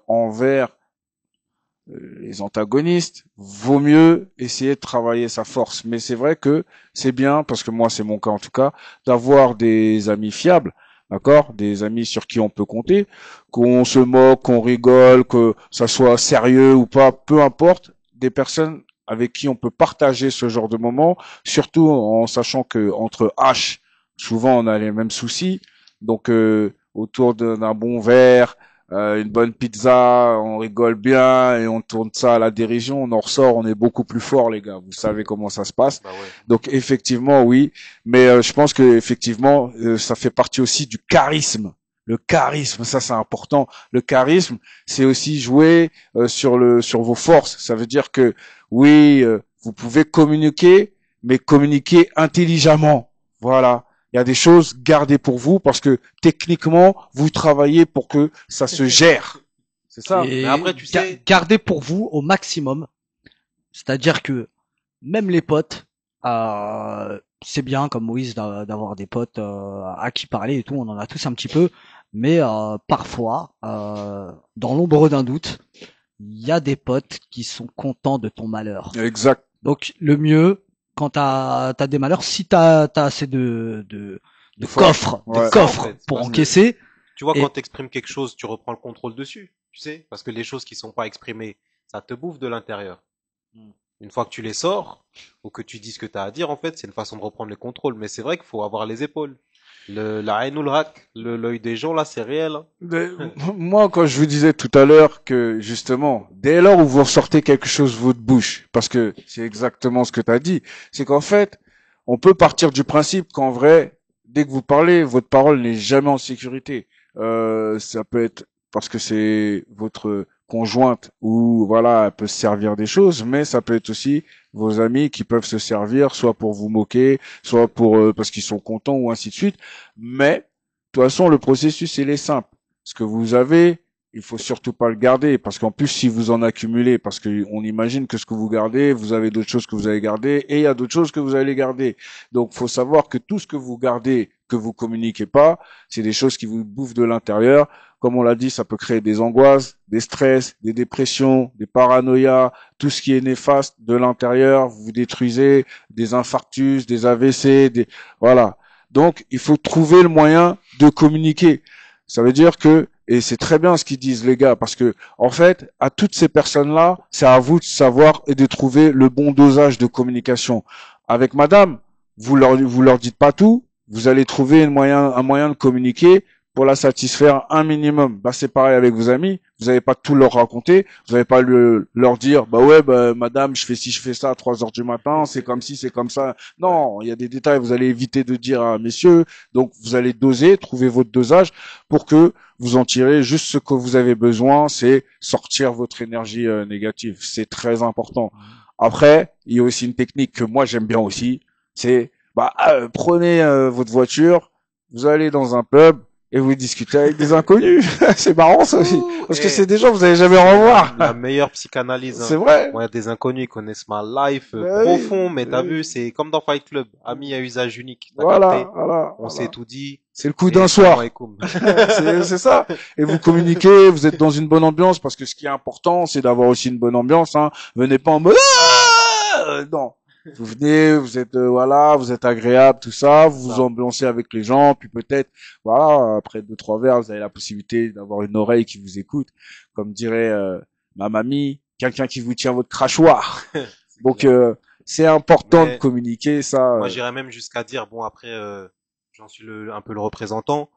envers les antagonistes, vaut mieux essayer de travailler sa force. Mais c'est vrai que c'est bien, parce que moi c'est mon cas en tout cas, d'avoir des amis fiables, d'accord, des amis sur qui on peut compter, qu'on se moque, qu'on rigole, que ça soit sérieux ou pas, peu importe, des personnes avec qui on peut partager ce genre de moments, surtout en sachant que entre H, souvent on a les mêmes soucis, donc autour d'un bon verre, une bonne pizza, on rigole bien et on tourne ça à la dérision, on en ressort, on est beaucoup plus fort les gars, vous savez comment ça se passe. Bah ouais. Donc effectivement oui, mais je pense que effectivement ça fait partie aussi du charisme. Le charisme, ça c'est important. Le charisme, c'est aussi jouer sur vos forces. Ça veut dire que oui, vous pouvez communiquer, mais communiquer intelligemment. Voilà. Il y a des choses gardées pour vous parce que techniquement, vous travaillez pour que ça se gère. C'est ça. Et mais après, tu sais, gardez pour vous au maximum. C'est-à-dire que même les potes, c'est bien comme Moïse d'avoir des potes à qui parler et tout. On en a tous un petit peu, mais parfois, dans l'ombre d'un doute, il y a des potes qui sont contents de ton malheur. Exact. Donc le mieux, quand t'as des malheurs, si t'as assez de coffres, ouais. coffres en fait, pour encaisser. Tu vois, quand t'exprimes quelque chose, tu reprends le contrôle dessus, tu sais, parce que les choses qui sont pas exprimées, ça te bouffe de l'intérieur. Une fois que tu les sors, ou que tu dis ce que t'as à dire, en fait, c'est une façon de reprendre le contrôle. Mais c'est vrai qu'il faut avoir les épaules. La haine ou le rack, l'œil des gens, là, c'est réel. Hein. Moi, quand je vous disais tout à l'heure que, justement, dès lors où vous ressortez quelque chose de votre bouche, parce que c'est exactement ce que tu as dit, c'est qu'en fait, on peut partir du principe qu'en vrai, dès que vous parlez, votre parole n'est jamais en sécurité. Ça peut être parce que c'est votre conjointe ou voilà, elle peut se servir des choses, mais ça peut être aussi vos amis qui peuvent se servir, soit pour vous moquer, soit pour parce qu'ils sont contents ou ainsi de suite. Mais de toute façon, le processus il est simple. Ce que vous avez, il faut surtout pas le garder parce qu'en plus si vous en accumulez, parce que on imagine que ce que vous gardez, vous avez d'autres choses que vous allez garder et il y a d'autres choses que vous allez garder. Donc, faut savoir que tout ce que vous gardez, que vous communiquez pas, c'est des choses qui vous bouffent de l'intérieur. Comme on l'a dit, ça peut créer des angoisses, des stress, des dépressions, des paranoïas, tout ce qui est néfaste de l'intérieur, vous détruisez des infarctus, des AVC, voilà. Donc, il faut trouver le moyen de communiquer. Ça veut dire que, et c'est très bien ce qu'ils disent les gars, parce que en fait, à toutes ces personnes-là, c'est à vous de savoir et de trouver le bon dosage de communication. Avec madame, vous leur dites pas tout, vous allez trouver un moyen de communiquer pour la satisfaire un minimum. Bah, c'est pareil avec vos amis. Vous n'allez pas tout leur raconter. Vous n'allez pas leur dire, bah ouais, bah, madame, je fais ci, je fais ça à 3 heures du matin. C'est comme ci, c'est comme ça. Non, il y a des détails. Vous allez éviter de dire à messieurs. Donc, vous allez doser, trouver votre dosage pour que vous en tirez juste ce que vous avez besoin. C'est sortir votre énergie négative. C'est très important. Après, il y a aussi une technique que moi j'aime bien aussi. C'est, prenez votre voiture, vous allez dans un pub et vous discutez avec des inconnus. C'est marrant ça aussi, parce que c'est des gens que vous n'allez jamais revoir. La meilleure psychanalyse. Hein. C'est vrai. Moi, des inconnus ils connaissent ma life profond, mais t'as vu, c'est comme dans Fight Club, amis à usage unique. Voilà. On s'est tout dit. C'est le coup d'un soir. C'est ça. Et vous communiquez, vous êtes dans une bonne ambiance, parce que ce qui est important, c'est d'avoir aussi une bonne ambiance. Hein. Venez pas en mode non. Vous venez, vous êtes voilà, vous êtes agréable, tout ça, vous vous ambiancez avec les gens, puis peut-être voilà, après 2 3 verres, vous avez la possibilité d'avoir une oreille qui vous écoute, comme dirait ma mamie, quelqu'un qui vous tient votre crachoir. Donc c'est important de communiquer ça. Moi, j'irais même jusqu'à dire bon après, j'en suis un peu le représentant.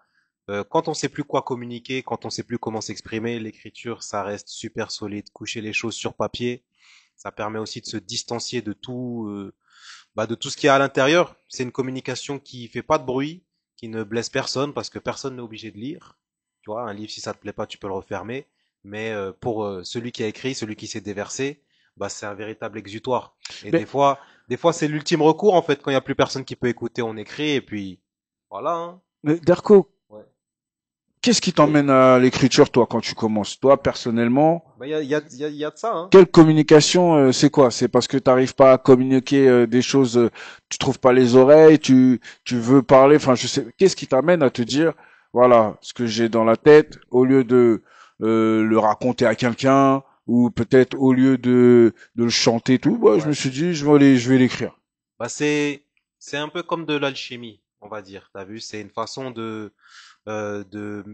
Quand on sait plus quoi communiquer, quand on sait plus comment s'exprimer, l'écriture, ça reste super solide. Coucher les choses sur papier, ça permet aussi de se distancier de tout, de tout ce qui est à l'intérieur. C'est une communication qui fait pas de bruit, qui ne blesse personne parce que personne n'est obligé de lire. Tu vois, un livre, si ça te plaît pas, tu peux le refermer. Mais pour celui qui a écrit, celui qui s'est déversé, c'est un véritable exutoire. Et des fois, c'est l'ultime recours en fait. Quand il y a plus personne qui peut écouter, on écrit et puis voilà. Hein. Mais Derko, qu'est-ce qui t'emmène à l'écriture, toi, quand tu commences? Toi, personnellement? Il y a de ça, hein. Quelle communication, c'est quoi? C'est parce que t'arrives pas à communiquer des choses, tu trouves pas les oreilles, tu veux parler, enfin, je sais. Qu'est-ce qui t'amène à te dire, voilà, ce que j'ai dans la tête, au lieu de le raconter à quelqu'un, ou peut-être au lieu de le chanter tout, je me suis dit, je vais l'écrire. C'est un peu comme de l'alchimie, on va dire. T'as vu, c'est une façon euh, de,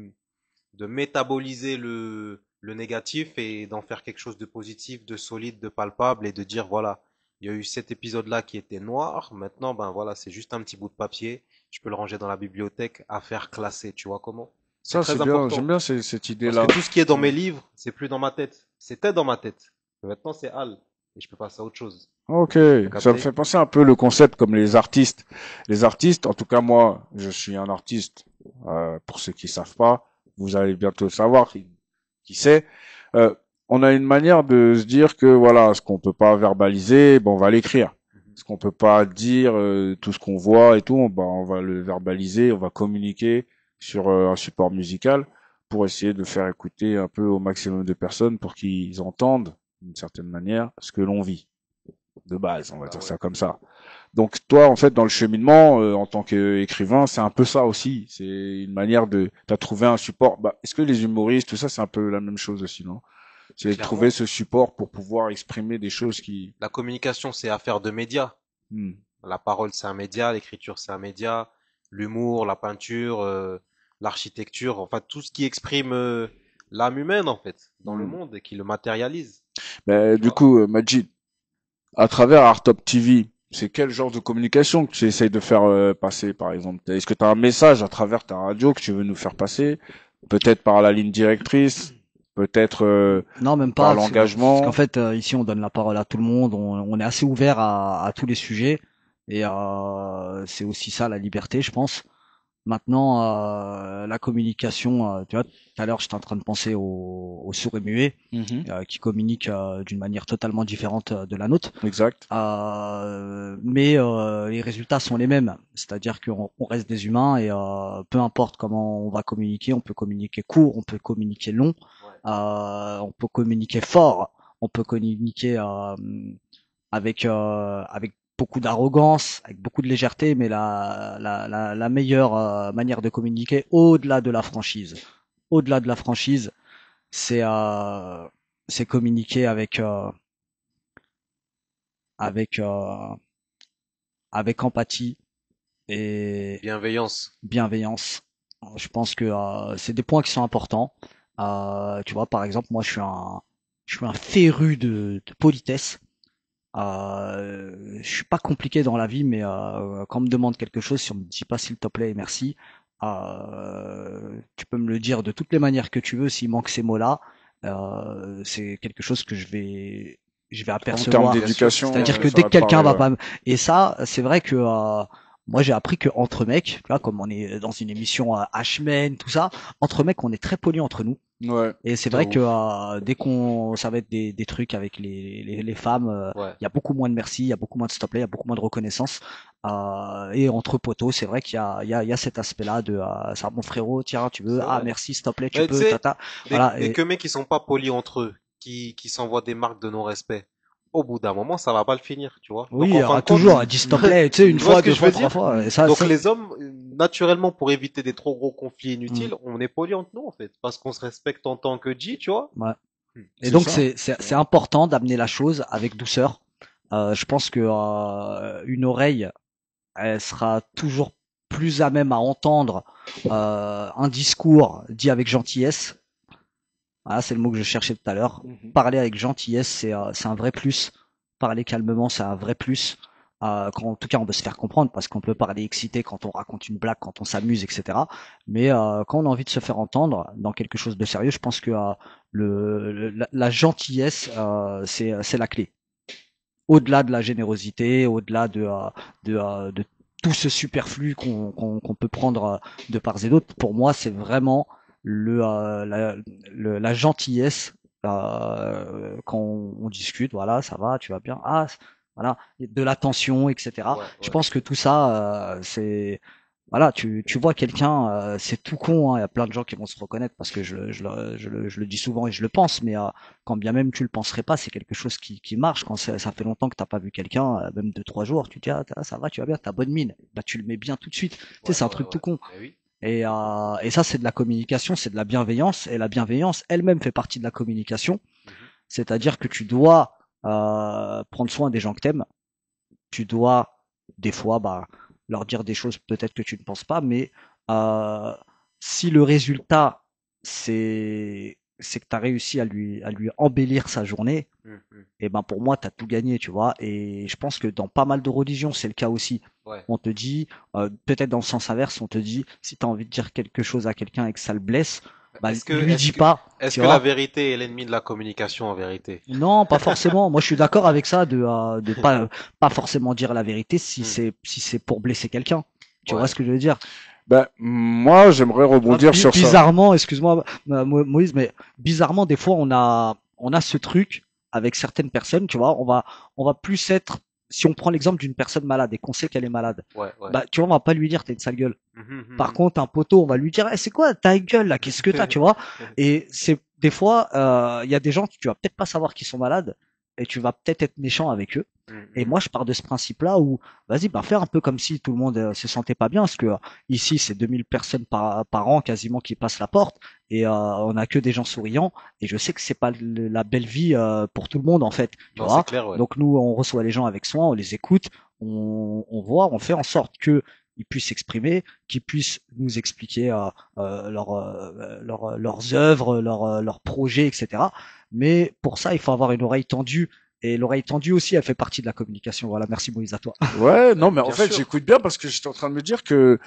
de métaboliser le négatif et d'en faire quelque chose de positif, de solide, de palpable et de dire voilà, il y a eu cet épisode-là qui était noir, maintenant ben voilà, c'est juste un petit bout de papier, je peux le ranger dans la bibliothèque à faire classer, tu vois comment? Ça, c'est bien, j'aime bien cette idée-là. Parce que tout ce qui est dans mes livres, c'est plus dans ma tête. C'était dans ma tête. Mais maintenant, c'est Al. Et je peux passer à autre chose. Ok, ça me fait penser un peu le concept comme les artistes. Les artistes, en tout cas moi, je suis un artiste. Pour ceux qui savent pas, vous allez bientôt savoir qui c'est. Euh, on a une manière de se dire que voilà, ce qu'on peut pas verbaliser, on va l'écrire. Ce qu'on peut pas dire, tout ce qu'on voit et tout, on va le verbaliser, on va communiquer sur un support musical pour essayer de faire écouter un peu au maximum de personnes pour qu'ils entendent d'une certaine manière ce que l'on vit de base, on va dire ça comme ça. Donc toi, en fait, dans le cheminement, en tant qu'écrivain, c'est un peu ça aussi. C'est une manière t'as trouvé un support. Est-ce que les humoristes, tout ça, c'est un peu la même chose aussi, non? C'est de trouver ce support pour pouvoir exprimer des choses qui... La communication, c'est affaire de médias. La parole, c'est un média. L'écriture, c'est un média. L'humour, la peinture, l'architecture, enfin tout ce qui exprime l'âme humaine, en fait, dans le monde et qui le matérialise. Du coup, Majid, à travers Artop TV, c'est quel genre de communication que tu essayes de faire passer, par exemple? Est-ce que tu as un message à travers ta radio que tu veux nous faire passer? Peut-être par la ligne directrice? Peut-être non, même pas, par l'engagement? Parce qu'en fait, ici, on donne la parole à tout le monde. On est assez ouvert à tous les sujets. Et c'est aussi ça, la liberté, je pense. Maintenant, la communication, tu vois, tout à l'heure, j'étais en train de penser aux sourds et muets qui communiquent d'une manière totalement différente de la nôtre. Exact. Mais les résultats sont les mêmes, c'est-à-dire qu'on reste des humains et peu importe comment on va communiquer, on peut communiquer court, on peut communiquer long, on peut communiquer fort, on peut communiquer avec beaucoup d'arrogance, avec beaucoup de légèreté, mais la meilleure manière de communiquer au-delà de la franchise, c'est communiquer avec avec empathie et bienveillance. Je pense que c'est des points qui sont importants. Tu vois, par exemple, moi, je suis un féru de politesse. Je suis pas compliqué dans la vie, mais quand on me demande quelque chose, si on me dit pas s'il te plaît et merci, tu peux me le dire de toutes les manières que tu veux. S'il manque ces mots-là, c'est quelque chose que je vais apercevoir. En termes d'éducation, c'est-à-dire que dès que quelqu'un va pas, et ça, c'est vrai que moi j'ai appris que entre mecs, tu vois, comme on est dans une émission H-Men, tout ça, entre mecs, on est très polis entre nous. Ouais. Et c'est vrai que dès qu'on, ça va être des trucs avec les femmes, il y a beaucoup moins de merci, il y a beaucoup moins de stop-play, il y a beaucoup moins de reconnaissance. Et entre potos, c'est vrai qu'il y a cet aspect-là de ça, mon frérot, tiens, tu veux, merci, stop-play, tu peux, tata. Voilà. Et que mecs qui sont pas polis entre eux, qui s'envoient des marques de non-respect. Au bout d'un moment, ça va pas le finir, tu vois. Oui, il y aura toujours un stop-play, tu sais, une fois, deux fois, trois fois. Et ça, donc les hommes, naturellement, pour éviter des trop gros conflits inutiles, on est poli entre nous, en fait, parce qu'on se respecte en tant que G, tu vois. Ouais. Et donc c'est important d'amener la chose avec douceur, Je pense que une oreille, elle sera toujours plus à même à entendre un discours dit avec gentillesse. Voilà, c'est le mot que je cherchais tout à l'heure. Parler avec gentillesse, c'est un vrai plus. Parler calmement, c'est un vrai plus. En tout cas, on peut se faire comprendre parce qu'on peut parler excité quand on raconte une blague, quand on s'amuse, etc. Mais quand on a envie de se faire entendre dans quelque chose de sérieux, je pense que la gentillesse, c'est la clé. Au-delà de la générosité, au-delà de tout ce superflu qu'on peut prendre de part et d'autre, pour moi, c'est vraiment la gentillesse quand on discute, voilà, ça va, tu vas bien, voilà, de l'attention, etc. Ouais, Je ouais. pense que tout ça, c'est voilà, tu vois quelqu'un, c'est tout con, hein, il y a plein de gens qui vont se reconnaître parce que je le dis souvent et je le pense, mais quand bien même tu le penserais pas, c'est quelque chose qui marche. Quand ça fait longtemps que t'as pas vu quelqu'un, même 2, 3 jours, tu te dis ça va, tu vas bien, t'as bonne mine, bah tu le mets bien tout de suite. Tu sais, Ouais, c'est un ouais, truc tout ouais. con. Mais oui. Et ça, c'est de la communication, c'est de la bienveillance, et la bienveillance elle-même fait partie de la communication. Mhm. C'est-à-dire que tu dois prendre soin des gens que t'aimes. Tu dois des fois leur dire des choses peut-être que tu ne penses pas, mais euh, si le résultat c'est que tu as réussi à lui embellir sa journée, Mhm. et ben pour moi tu as tout gagné, tu vois. Et je pense que dans pas mal de religions c'est le cas aussi. Ouais. On te dit, peut-être dans le sens inverse, on te dit si tu as envie de dire quelque chose à quelqu'un et que ça le blesse, bah Est-ce que, lui est-ce dis que, pas, est-ce tu que la vois. vérité est l'ennemi de la communication en vérité? Non, pas forcément. Moi, je suis d'accord avec ça de pas forcément dire la vérité si Hmm. c'est pour blesser quelqu'un. Tu vois Ouais. ce que je veux dire? Ben, moi, j'aimerais Tu vois, rebondir sur ça. bizarrement, excuse-moi, Moïse, mais bizarrement, des fois, on a ce truc avec certaines personnes, tu vois, on va plus être, si on prend l'exemple d'une personne malade et qu'on sait qu'elle est malade, Ouais, ouais. bah, tu vois, on va pas lui dire t'es une sale gueule. Mhm, Par mhm. contre, un poteau, on va lui dire, c'est quoi ta gueule là? Qu'est-ce que t'as, tu vois? Et c'est des fois, il y a des gens tu vas peut-être pas savoir qu'ils sont malades et tu vas peut-être être méchant avec eux. Et Mhm. moi, je pars de ce principe-là où, vas-y, faire un peu comme si tout le monde se sentait pas bien, parce que ici, c'est 2000 personnes par an quasiment qui passent la porte, et on a que des gens souriants. Et je sais que c'est pas la belle vie pour tout le monde en fait, tu Non, c'est vois. clair, ouais. Donc nous, on reçoit les gens avec soin, on les écoute, on voit, on fait en sorte que ils puissent s'exprimer, qu'ils puissent nous expliquer leurs œuvres, leurs projets, etc. Mais pour ça, il faut avoir une oreille tendue. Et l'oreille tendue aussi, elle fait partie de la communication. Voilà, merci Moïse à toi. Ouais, non, mais en Bien fait, sûr. j'écoute bien parce que j'étais en train de me dire que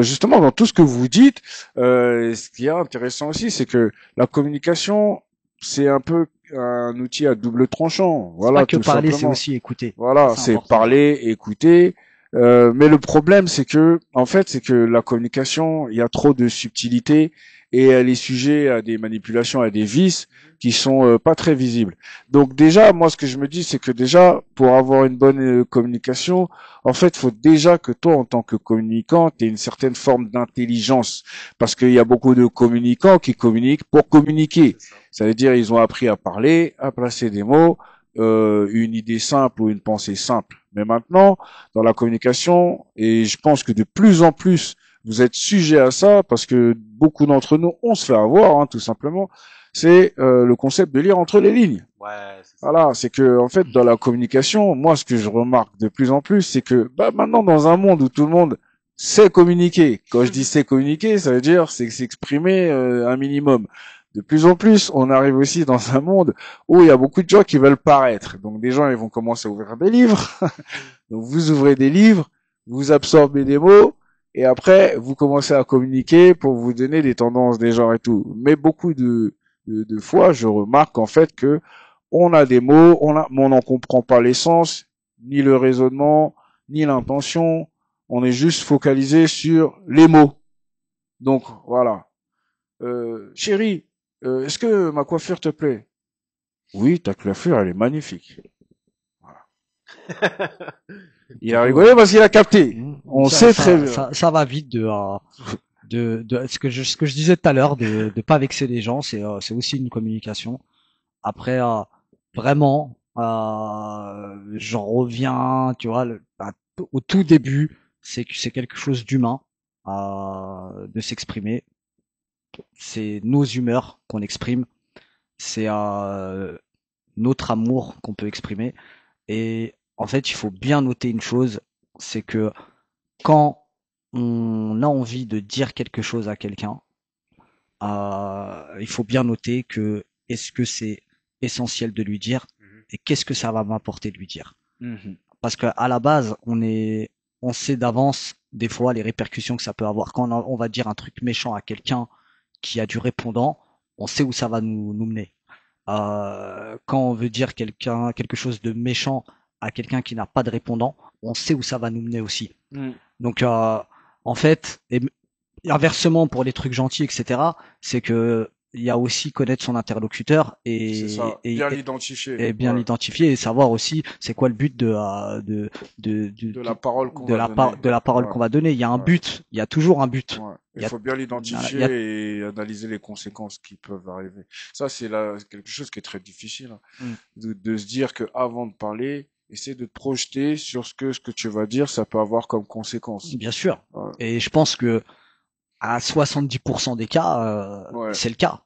justement dans tout ce que vous dites, ce qui est intéressant aussi, c'est que la communication, c'est un peu un outil à double tranchant. C'est pas Voilà, que tout parler, c'est simplement. aussi écouter. Ça, Voilà, c'est c'est important. parler, écouter. Mais le problème, c'est que, en fait, c'est que la communication, il y a trop de subtilité et elle est sujet à des manipulations, à des vices qui sont pas très visibles. Donc déjà, moi, ce que je me dis, c'est que déjà, pour avoir une bonne communication, en fait, il faut déjà que toi, en tant que communicant, tu aies une certaine forme d'intelligence, parce qu'il y a beaucoup de communicants qui communiquent pour communiquer. C'est ça. Ça veut dire, ils ont appris à parler, à placer des mots, une idée simple ou une pensée simple. Mais maintenant, dans la communication, et je pense que de plus en plus, vous êtes sujet à ça, parce que beaucoup d'entre nous, on se fait avoir, hein, tout simplement, c'est le concept de lire entre les lignes. Ouais, c'est ça. Voilà, c'est que en fait, dans la communication, moi, ce que je remarque de plus en plus, c'est que maintenant, dans un monde où tout le monde sait communiquer, quand je dis sait communiquer, ça veut dire c'est s'exprimer un minimum. De plus en plus, on arrive aussi dans un monde où il y a beaucoup de gens qui veulent paraître. Donc des gens, ils vont commencer à ouvrir des livres. Donc vous ouvrez des livres, vous absorbez des mots, et après vous commencez à communiquer pour vous donner des tendances des gens et tout. Mais beaucoup de fois, je remarque en fait que on a des mots, mais on n'en comprend pas l'essence, ni le raisonnement, ni l'intention. On est juste focalisé sur les mots. Donc voilà. Chérie, est-ce que ma coiffure te plaît? Oui, ta coiffure, elle est magnifique. Il C'est a beau, rigolé hein. parce qu'il a capté. On Ça, sait très ça, bien. ça, ça va vite ce que je disais tout à l'heure, de pas vexer les gens, c'est aussi une communication. Après, vraiment, j'en reviens, tu vois, au tout début, c'est que c'est quelque chose d'humain, de s'exprimer. C'est nos humeurs qu'on exprime, c'est notre amour qu'on peut exprimer. Et en fait, il faut bien noter une chose, c'est que quand on a envie de dire quelque chose à quelqu'un, il faut bien noter que est-ce que c'est essentiel de lui dire et qu'est-ce que ça va m'apporter de lui dire. Parce que à la base, on sait d'avance des fois les répercussions que ça peut avoir. Quand on va dire un truc méchant à quelqu'un qui a du répondant, on sait où ça va nous mener. Quand on veut dire quelque chose de méchant à quelqu'un qui n'a pas de répondant, on sait où ça va nous mener aussi. Donc, en fait, et inversement pour les trucs gentils, etc., c'est que il y a aussi connaître son interlocuteur C'est ça, bien l'identifier. Et bien l'identifier et savoir aussi c'est quoi le but de la parole qu'on va donner. De la parole qu'on va donner. Il y a un but, il y a toujours un but. Il faut bien l'identifier et analyser les conséquences qui peuvent arriver. Ça, c'est quelque chose qui est très difficile, hein, de se dire que avant de parler, essaie de te projeter sur ce que tu vas dire, ça peut avoir comme conséquence. Bien sûr. Et je pense que à 70% des cas, c'est le cas.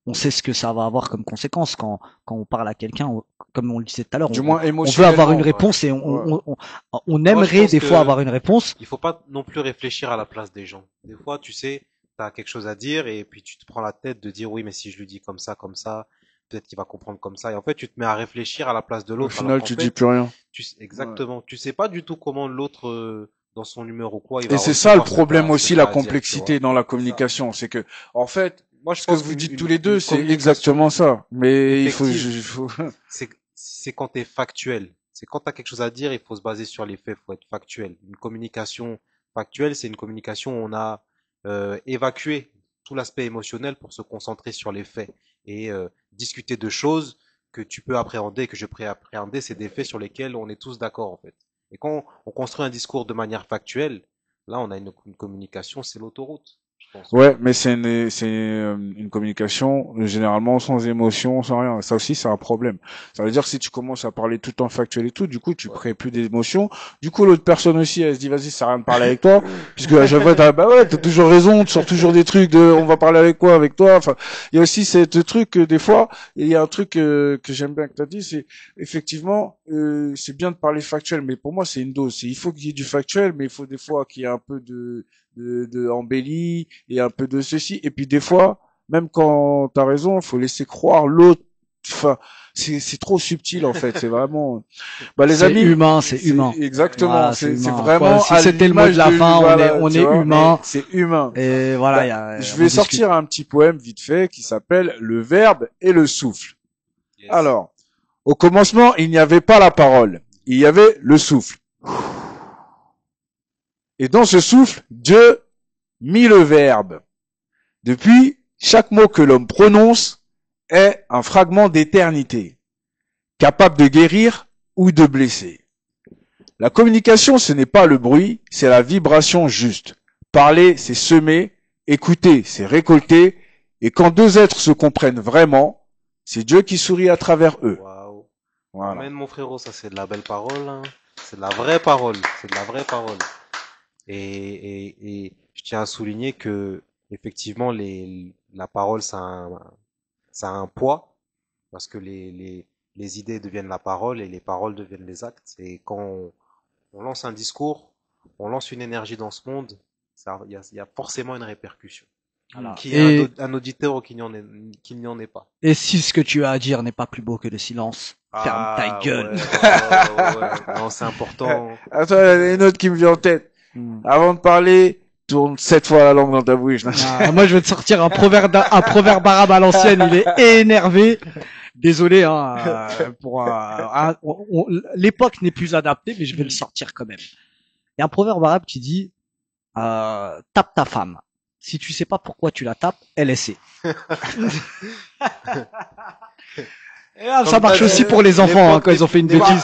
On sait ce que ça va avoir comme conséquence quand on parle à quelqu'un, comme on le disait tout à l'heure. Du moins on veut avoir une réponse et on aimerait des fois avoir une réponse. Il faut pas non plus réfléchir à la place des gens. Des fois, tu sais, t'as quelque chose à dire et puis tu te prends la tête de dire oui, mais si je lui dis comme ça, peut-être qu'il va comprendre comme ça. Et en fait, tu te mets à réfléchir à la place de l'autre. Au final, tu dis plus rien. Exactement. Tu sais pas du tout comment l'autre dans son humeur ou quoi. Et c'est ça le problème aussi, la complexité dans la communication, c'est que en fait, moi je pense que vous dites tous les deux, c'est exactement ça. Mais il faut c'est quand t'es factuel. C'est quand t'as quelque chose à dire, il faut se baser sur les faits, il faut être factuel. Une communication factuelle, c'est une communication où on a évacué tout l'aspect émotionnel pour se concentrer sur les faits et discuter de choses que tu peux appréhender, que je peux appréhender, c'est des faits sur lesquels on est tous d'accord en fait. Et quand on construit un discours de manière factuelle, là, on a une communication, c'est l'autoroute, je pense. Ouais, mais c'est une communication généralement sans émotion, sans rien. Ça aussi, c'est un problème. Ça veut dire que si tu commences à parler tout en factuel et tout, du coup, tu crées plus d'émotions. Du coup, l'autre personne aussi, elle se dit, vas-y, ça sert à rien de parler avec toi, puisque à chaque fois, t'as toujours raison, tu sors toujours des trucs on va parler avec quoi, avec toi. Enfin, il y a aussi cette truc des fois, il y a un truc que j'aime bien que t'as dit, c'est effectivement, c'est bien de parler factuel, mais pour moi, c'est une dose. Il faut qu'il y ait du factuel, mais il faut des fois qu'il y ait un peu de embellie et un peu de ceci. Et puis des fois, même quand t'as raison, faut laisser croire l'autre. Enfin, c'est trop subtil en fait. C'est vraiment. Les amis, c'est humain. Exactement. Voilà, c'est vraiment. Si c'était le mot de la fin, on est humain. C'est humain. Et voilà. Je vais sortir un petit poème vite fait qui s'appelle Le verbe et le souffle. Yes. Alors, au commencement, il n'y avait pas la parole. Il y avait le souffle. Et dans ce souffle, Dieu mit le verbe. Depuis, chaque mot que l'homme prononce est un fragment d'éternité, capable de guérir ou de blesser. La communication, ce n'est pas le bruit, c'est la vibration juste. Parler, c'est semer, écouter, c'est récolter, et quand deux êtres se comprennent vraiment, c'est Dieu qui sourit à travers eux. Waouh. Voilà. Amen, mon frérot, ça c'est de la belle parole, hein. C'est de la vraie parole, c'est de la vraie parole. Et je tiens à souligner que effectivement la parole ça a un poids parce que les idées deviennent la parole et les paroles deviennent les actes. Et quand on lance un discours, on lance une énergie dans ce monde, il y a forcément une répercussion. Voilà. Qu'il y ait un auditeur ou qu'il n'y en ait pas. Et si ce que tu as à dire n'est pas plus beau que le silence, ferme ta gueule. Ouais. Non, c'est important. Attends, il y a une autre qui me vient en tête. Avant de parler, tourne 7 fois la langue dans ta bouche. Moi, je vais te sortir un proverbe arabe à l'ancienne. Il est énervé. Désolé, hein, l'époque n'est plus adaptée, mais je vais le sortir quand même. Il y a un proverbe arabe qui dit, tape ta femme. Si tu sais pas pourquoi tu la tapes, elle sait. Ça marche aussi pour les enfants, quand ils ont fait une bêtise.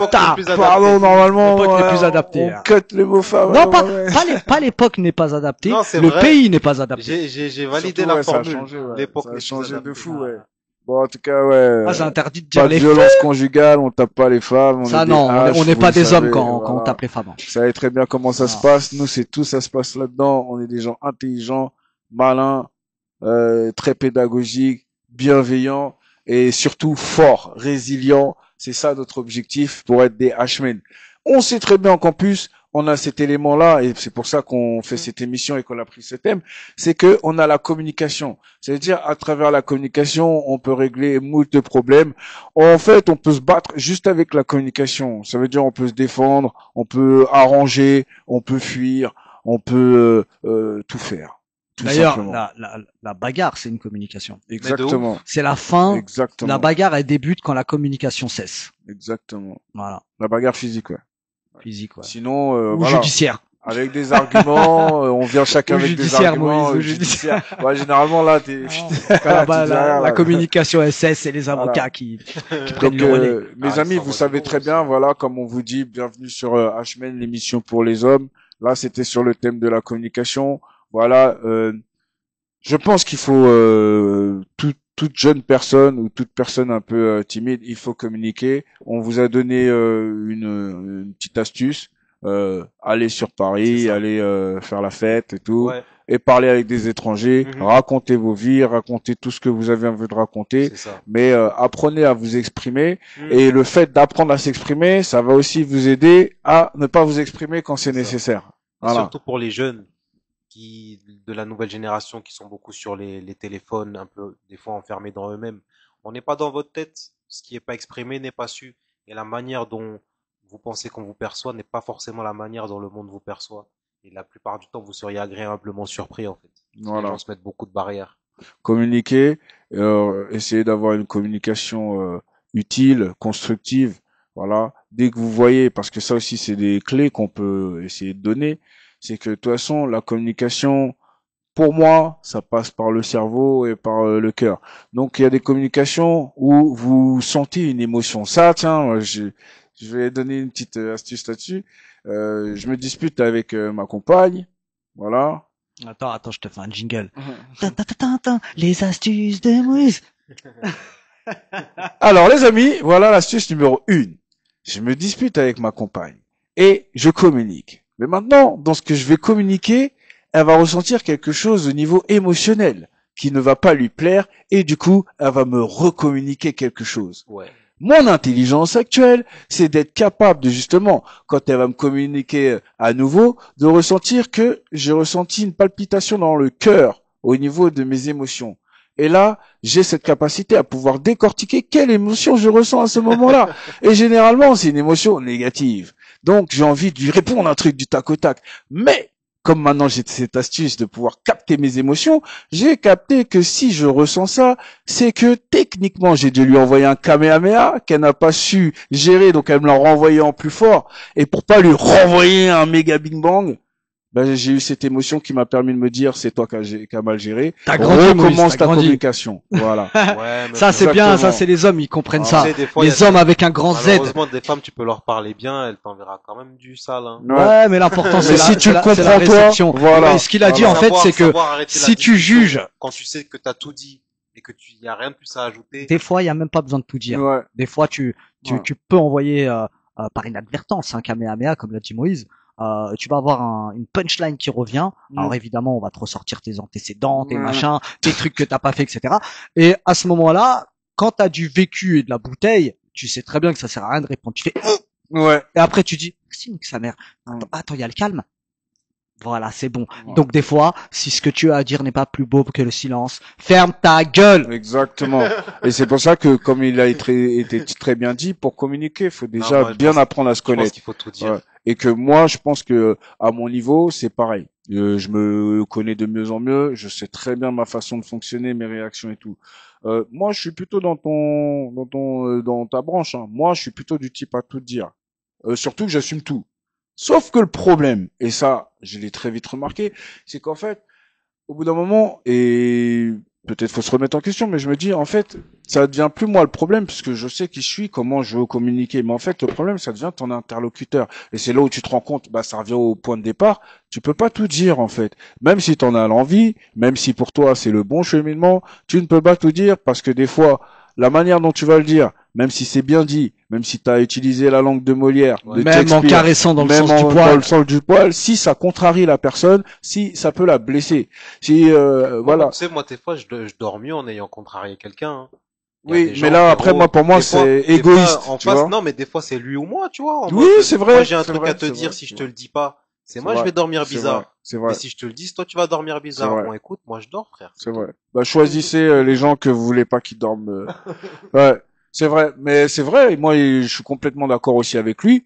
Pardon, normalement, l'époque n'est plus adaptée. On cut le mot femme. Non, pas l'époque n'est pas adaptée. Non, le pays n'est pas adapté. J'ai validé la formule. L'époque a changé de fou, ouais. Bon, en tout cas, ouais. C'est interdit de dire pas de violence conjugale, on tape pas les femmes. On n'est pas des hommes quand on tape les femmes. Vous savez très bien comment ça se passe. Nous, c'est tout, ça se passe là-dedans. On est des gens intelligents, malins, très pédagogiques, bienveillants et surtout forts, résilients. C'est ça notre objectif pour être des H-men. On sait très bien qu'en plus, on a cet élément-là, et c'est pour ça qu'on fait cette émission et qu'on a pris ce thème, c'est que on a la communication. C'est-à-dire, à travers la communication, on peut régler moult problèmes. En fait, on peut se battre juste avec la communication. Ça veut dire, on peut se défendre, on peut arranger, on peut fuir, on peut tout faire. D'ailleurs, la bagarre, c'est une communication. Exactement. C'est la fin. Exactement. La bagarre, elle débute quand la communication cesse. Exactement. Voilà. La bagarre physique, ouais. Physique, ouais. Sinon, ou voilà. judiciaire. Avec des arguments, on vient chacun ou avec judiciaire, des arguments. Moïse, judiciaire. Ouais, généralement là, la communication SS, c'est les avocats qui prennent le relais. Mes amis, vous savez très bien, voilà, comme on vous dit, bienvenue sur H-Men, l'émission pour les hommes. Là, c'était sur le thème de la communication. Voilà, je pense qu'il faut toute jeune personne ou toute personne un peu timide, il faut communiquer. On vous a donné une petite astuce. Aller sur Paris, aller faire la fête et tout, et parler avec des étrangers, racontez vos vies, racontez tout ce que vous avez envie de raconter, mais apprenez à vous exprimer, et le fait d'apprendre à s'exprimer, ça va aussi vous aider à ne pas vous exprimer quand c'est nécessaire. Voilà. Surtout pour les jeunes de la nouvelle génération qui sont beaucoup sur les téléphones, un peu des fois enfermés dans eux-mêmes. On n'est pas dans votre tête, ce qui n'est pas exprimé n'est pas su, et la manière dont vous pensez qu'on vous perçoit n'est pas forcément la manière dont le monde vous perçoit. Et la plupart du temps, vous seriez agréablement surpris, en fait. Voilà. Les gens se mettent beaucoup de barrières. Communiquer, essayez d'avoir une communication utile, constructive. Voilà. Dès que vous voyez, parce que ça aussi, c'est des clés qu'on peut essayer de donner, c'est que de toute façon, la communication, pour moi, ça passe par le cerveau et par le cœur. Donc, il y a des communications où vous sentez une émotion. Ça, tiens, je vais donner une petite astuce là-dessus. Je me dispute avec ma compagne, voilà. Attends, je te fais un jingle. Les astuces de Moïse. Alors les amis, voilà l'astuce numéro 1. Je me dispute avec ma compagne et je communique. Mais maintenant, dans ce que je vais communiquer, elle va ressentir quelque chose au niveau émotionnel qui ne va pas lui plaire et du coup, elle va me recommuniquer quelque chose. Ouais. Mon intelligence actuelle, c'est d'être capable de justement, quand elle va me communiquer à nouveau, de ressentir que j'ai ressenti une palpitation dans le cœur au niveau de mes émotions. Et là, j'ai cette capacité à pouvoir décortiquer quelle émotion je ressens à ce moment-là. Et généralement, c'est une émotion négative. Donc, j'ai envie de lui répondre un truc du tac au tac. Mais comme maintenant j'ai cette astuce de pouvoir capter mes émotions, j'ai capté que si je ressens ça, c'est que techniquement j'ai dû lui envoyer un kamehameha qu'elle n'a pas su gérer, donc elle me l'a renvoyé en plus fort. Et pour pas lui renvoyer un méga bing bang, ben, j'ai eu cette émotion qui m'a permis de me dire c'est toi qui as mal géré. Recommence ta communication. Voilà. Ouais, ça c'est bien, ça c'est les hommes, ils comprennent ça. Fois, les hommes avec un grand Z. Malheureusement, des femmes, tu peux leur parler bien, elles t'enverront quand même du sale. Hein. Ouais, mais l'important c'est si tu comprends la réception. Toi, voilà. Et ce qu'il a dit en fait, c'est que si tu juges, quand tu sais que t'as tout dit et que tu y a rien de plus à ajouter. Des fois, il y a même pas besoin de tout dire. Ouais. Des fois, tu peux envoyer par inadvertance un kamehameha comme l'a dit Moïse. Tu vas avoir une punchline qui revient. Alors évidemment, on va te ressortir tes antécédents, tes machins, tes trucs que t'as pas fait, etc. Et à ce moment-là, quand t'as du vécu et de la bouteille, tu sais très bien que ça sert à rien de répondre. Tu fais ouais. Et après tu dis c'est que sa mère. Attends, il y a le calme. Voilà, c'est bon. Donc des fois, si ce que tu as à dire n'est pas plus beau que le silence, ferme ta gueule. Exactement. Et c'est pour ça que, comme il a été très bien dit, pour communiquer, il faut déjà bien apprendre à se connaître. Je pense qu'il faut tout dire. Ouais. Et que moi, je pense que à mon niveau, c'est pareil. Je me connais de mieux en mieux. Je sais très bien ma façon de fonctionner, mes réactions et tout. Moi, je suis plutôt dans ta branche. Hein. Moi, je suis plutôt du type à tout dire. Surtout que j'assume tout. Sauf que le problème, et ça, je l'ai très vite remarqué, c'est qu'en fait, au bout d'un moment, et peut-être faut se remettre en question, mais je me dis, en fait, ça devient plus moi le problème, puisque je sais qui je suis, comment je veux communiquer. Mais en fait, le problème, ça devient ton interlocuteur. Et c'est là où tu te rends compte, bah, ça revient au point de départ. Tu peux pas tout dire, en fait. Même si t'en as l'envie, même si pour toi c'est le bon cheminement, tu ne peux pas tout dire, parce que des fois, la manière dont tu vas le dire, même si c'est bien dit, même si tu as utilisé la langue de Molière, de même en caressant dans le sens du poil, dans le sens du poil, si ça contrarie la personne, si ça peut la blesser, si voilà. Tu sais, moi des fois je dors mieux en ayant contrarié quelqu'un. Hein. Oui, mais là, après, moi, pour moi, c'est égoïste, tu vois. Non, mais des fois, c'est lui ou moi, tu vois. Oui, c'est vrai. Moi, j'ai un truc à te dire, si je te le dis pas, c'est moi, je vais dormir bizarre. C'est vrai. Mais si je te le dis, toi, tu vas dormir bizarre. Bon, écoute, moi, je dors, frère. C'est vrai. Bah, choisissez les gens que vous voulez pas qu'ils dorment. Ouais, c'est vrai. Mais c'est vrai, moi, je suis complètement d'accord aussi avec lui.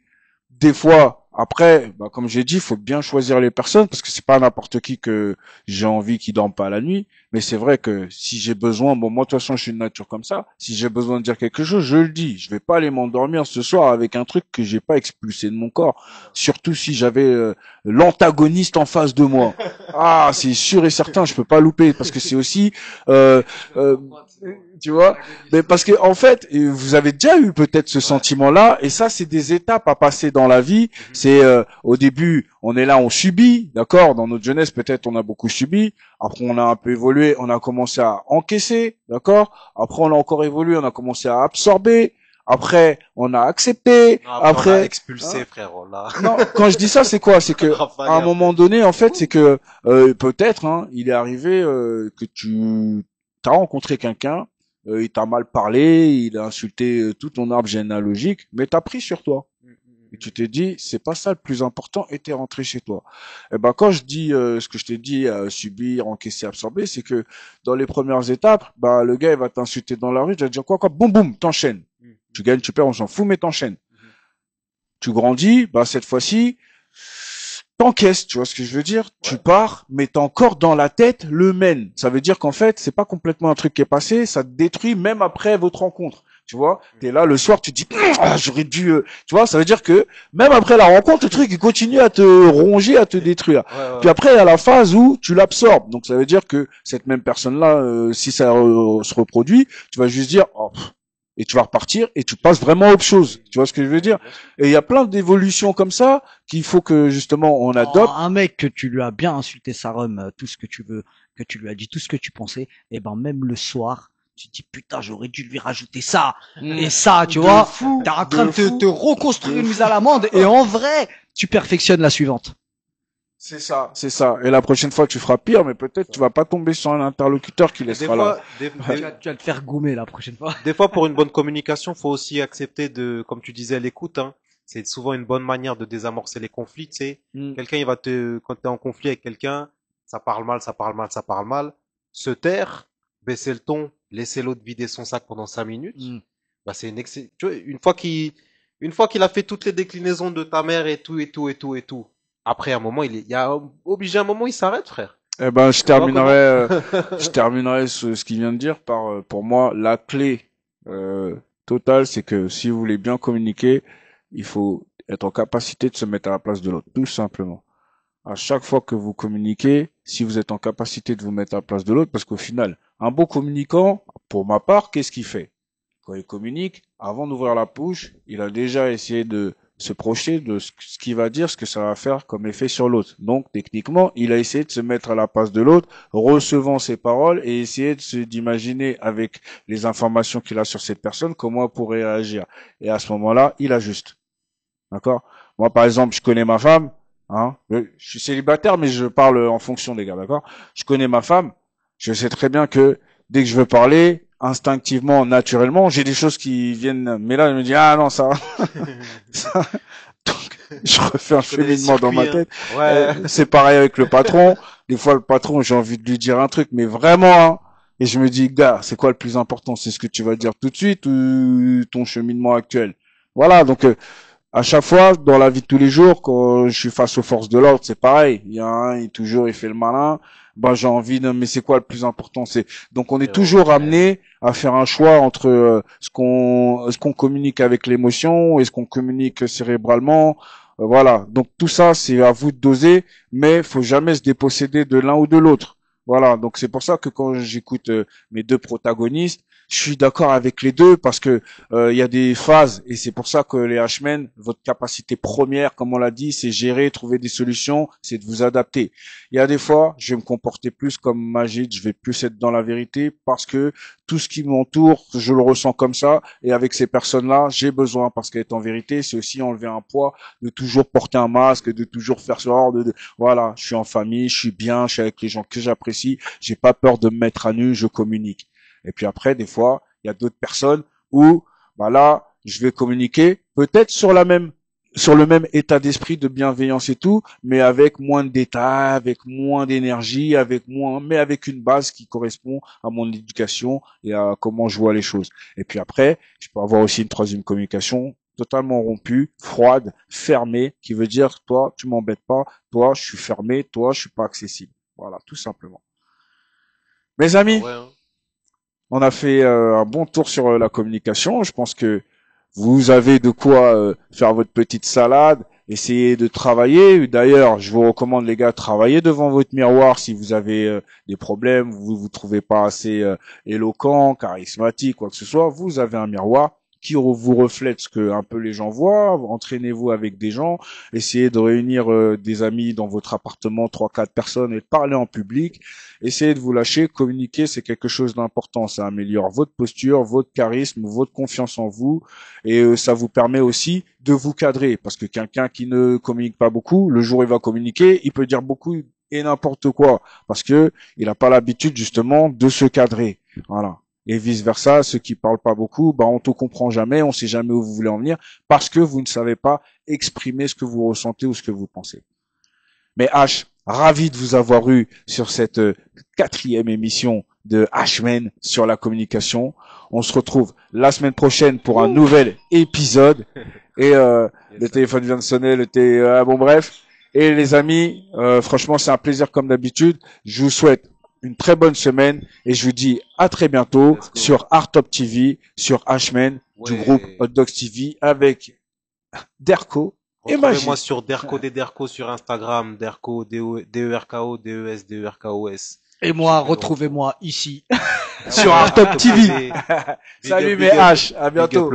Des fois, après, bah, comme j'ai dit, il faut bien choisir les personnes parce que c'est pas n'importe qui que j'ai envie qui dorme pas la nuit. Mais c'est vrai que si j'ai besoin, bon, moi, de toute façon, je suis une nature comme ça. Si j'ai besoin de dire quelque chose, je le dis. Je vais pas aller m'endormir ce soir avec un truc que j'ai pas expulsé de mon corps. Surtout si j'avais l'antagoniste en face de moi. Ah, c'est sûr et certain, je peux pas louper parce que c'est aussi, euh, euh, tu vois, mais parce que en fait, vous avez déjà eu peut-être ce sentiment-là, et ça, c'est des étapes à passer dans la vie. C'est au début, on est là, on subit, d'accord. Dans notre jeunesse, peut-être, on a beaucoup subi. Après, on a un peu évolué, on a commencé à encaisser, d'accord. Après, on a encore évolué, on a commencé à absorber. Après, on a accepté. Non, après, on a expulsé, frérot, là. Non, quand je dis ça, c'est quoi? C'est que à un moment donné, en fait, c'est que peut-être, hein, il est arrivé que tu as rencontré quelqu'un, il t'a mal parlé, il a insulté tout ton arbre généalogique, mais t'as pris sur toi. Et tu t'es dit, c'est pas ça le plus important, et t'es rentré chez toi. Et ben quand je dis ce que je t'ai dit, subir, encaisser, absorber, c'est que dans les premières étapes, bah le gars il va t'insulter dans la rue, tu vas te dire quoi, boum boum, t'enchaînes. Tu gagnes, tu perds, on s'en fout, mais t'enchaînes. Tu grandis, bah cette fois-ci, t'encaisses, tu vois ce que je veux dire? Ouais. Tu pars, mais t'es encore dans la tête le mène. Ça veut dire qu'en fait, c'est pas complètement un truc qui est passé, ça te détruit même après votre rencontre. Tu vois, t'es là le soir, tu te dis j'aurais dû, tu vois, ça veut dire que même après la rencontre, le truc il continue à te ronger, à te détruire. Puis après il y a la phase où tu l'absorbes. Donc ça veut dire que cette même personne-là, si ça se reproduit, tu vas juste dire et tu vas repartir et tu passes vraiment à autre chose. Tu vois ce que je veux dire? Et il y a plein d'évolutions comme ça qu'il faut que justement on adopte. Un mec que tu lui as bien insulté sa rhum, tout ce que tu veux, que tu lui as dit tout ce que tu pensais, et ben même le soir, tu te dis putain j'aurais dû lui rajouter ça et ça, tu vois. T'es en train de te reconstruire une mise à l'amende et en vrai tu perfectionnes la suivante. C'est ça, c'est ça. Et la prochaine fois, tu feras pire, mais peut-être tu vas pas tomber sur un interlocuteur qui laissera là. Tu vas te faire gommer la prochaine fois. Des fois, pour une bonne communication, faut aussi accepter de, comme tu disais, l'écoute, hein. C'est souvent une bonne manière de désamorcer les conflits, tu sais. Quelqu'un, il va quand t'es en conflit avec quelqu'un, ça parle mal, ça parle mal, ça parle mal. Se taire, baisser le ton, laisser l'autre vider son sac pendant 5 minutes. Bah, c'est tu vois, une fois qu'il a fait toutes les déclinaisons de ta mère et tout, et tout, et tout, et tout. Après, un moment, il y a obligé un moment, il s'arrête, frère. Eh ben, je terminerai ce qu'il vient de dire par, pour moi, la clé, totale, c'est que si vous voulez bien communiquer, il faut être en capacité de se mettre à la place de l'autre, tout simplement. À chaque fois que vous communiquez, si vous êtes en capacité de vous mettre à la place de l'autre, parce qu'au final, un bon communicant, pour ma part, qu'est-ce qu'il fait? Quand il communique, avant d'ouvrir la bouche, il a déjà essayé de se projeter de ce qu'il va dire, ce que ça va faire comme effet sur l'autre. Donc, techniquement, il a essayé de se mettre à la place de l'autre, recevant ses paroles et essayer d'imaginer avec les informations qu'il a sur cette personne comment elle pourrait réagir. Et à ce moment-là, il ajuste. D'accord? Moi, par exemple, je connais ma femme, hein. Je suis célibataire, mais je parle en fonction des gars, d'accord? Je connais ma femme. Je sais très bien que dès que je veux parler, instinctivement, naturellement, j'ai des choses qui viennent, mais là, je me dis, ah non, ça, donc, je refais un cheminement dans ma tête. Ouais. C'est pareil avec le patron. Des fois, le patron, j'ai envie de lui dire un truc, mais vraiment, hein. Et je me dis, gars, c'est quoi le plus important? C'est ce que tu vas dire tout de suite ou ton cheminement actuel? Voilà. Donc, à chaque fois, dans la vie de tous les jours, quand je suis face aux forces de l'ordre, c'est pareil. Il y a un, il fait le malin. Ben, j'ai envie de, mais c'est quoi le plus important? Donc on est toujours amené à faire un choix entre ce qu'on communique avec l'émotion et ce qu'on communique cérébralement. Voilà. Donc tout ça, c'est à vous de doser, mais faut jamais se déposséder de l'un ou de l'autre. Voilà. Donc c'est pour ça que quand j'écoute mes deux protagonistes, je suis d'accord avec les deux parce que il y a des phases et c'est pour ça que les H-Men, votre capacité première, comme on l'a dit, c'est gérer, trouver des solutions, c'est de vous adapter. Il y a des fois, je vais me comporter plus comme Majid, je vais plus être dans la vérité parce que tout ce qui m'entoure, je le ressens comme ça et avec ces personnes-là, j'ai besoin parce qu'être en vérité, c'est aussi enlever un poids de toujours porter un masque, de toujours faire ce genre voilà, je suis en famille, je suis bien, je suis avec les gens que j'apprécie, j'ai pas peur de me mettre à nu, je communique. Et puis après, des fois, Il y a d'autres personnes où, bah là, je vais communiquer peut-être sur le même état d'esprit de bienveillance et tout, mais avec moins de détails, avec moins d'énergie, mais avec une base qui correspond à mon éducation et à comment je vois les choses. Et puis après, je peux avoir aussi une troisième communication totalement rompue, froide, fermée, qui veut dire, toi, tu m'embêtes pas, toi, je suis fermé, toi, je suis pas accessible. Voilà, tout simplement. Mes amis, Ouais, hein. on a fait un bon tour sur la communication. Je pense que vous avez de quoi faire votre petite salade, essayer de travailler. D'ailleurs, je vous recommande les gars, travaillez devant votre miroir si vous avez des problèmes, vous trouvez pas assez éloquent, charismatique, quoi que ce soit. Vous avez un miroir qui vous reflète ce que un peu les gens voient. Entraînez-vous avec des gens, essayez de réunir des amis dans votre appartement, 3-4 personnes et de parler en public. Essayez de vous lâcher, communiquer, c'est quelque chose d'important. Ça améliore votre posture, votre charisme, votre confiance en vous. Et ça vous permet aussi de vous cadrer. Parce que quelqu'un qui ne communique pas beaucoup, le jour où il va communiquer, il peut dire beaucoup et n'importe quoi. Parce que il n'a pas l'habitude justement de se cadrer. Voilà. Et vice versa, ceux qui parlent pas beaucoup, bah on te comprend jamais, on sait jamais où vous voulez en venir, parce que vous ne savez pas exprimer ce que vous ressentez ou ce que vous pensez. Mais H, ravi de vous avoir eu sur cette 4e émission de H-Men sur la communication. On se retrouve la semaine prochaine pour un nouvel épisode. Et le téléphone vient de sonner, bon bref. Et les amis, franchement c'est un plaisir comme d'habitude. Je vous souhaite une très bonne semaine et je vous dis à très bientôt sur Artop TV, sur H-Men du groupe Hot Dogs TV avec Derko. Retrouvez-moi sur Derko des Derko sur Instagram, Derko, D-E-R-K-O, D-E-S, D-E-R-K-O-S. Et moi, retrouvez-moi ici. Sur Artop TV. Salut mes H, à bientôt.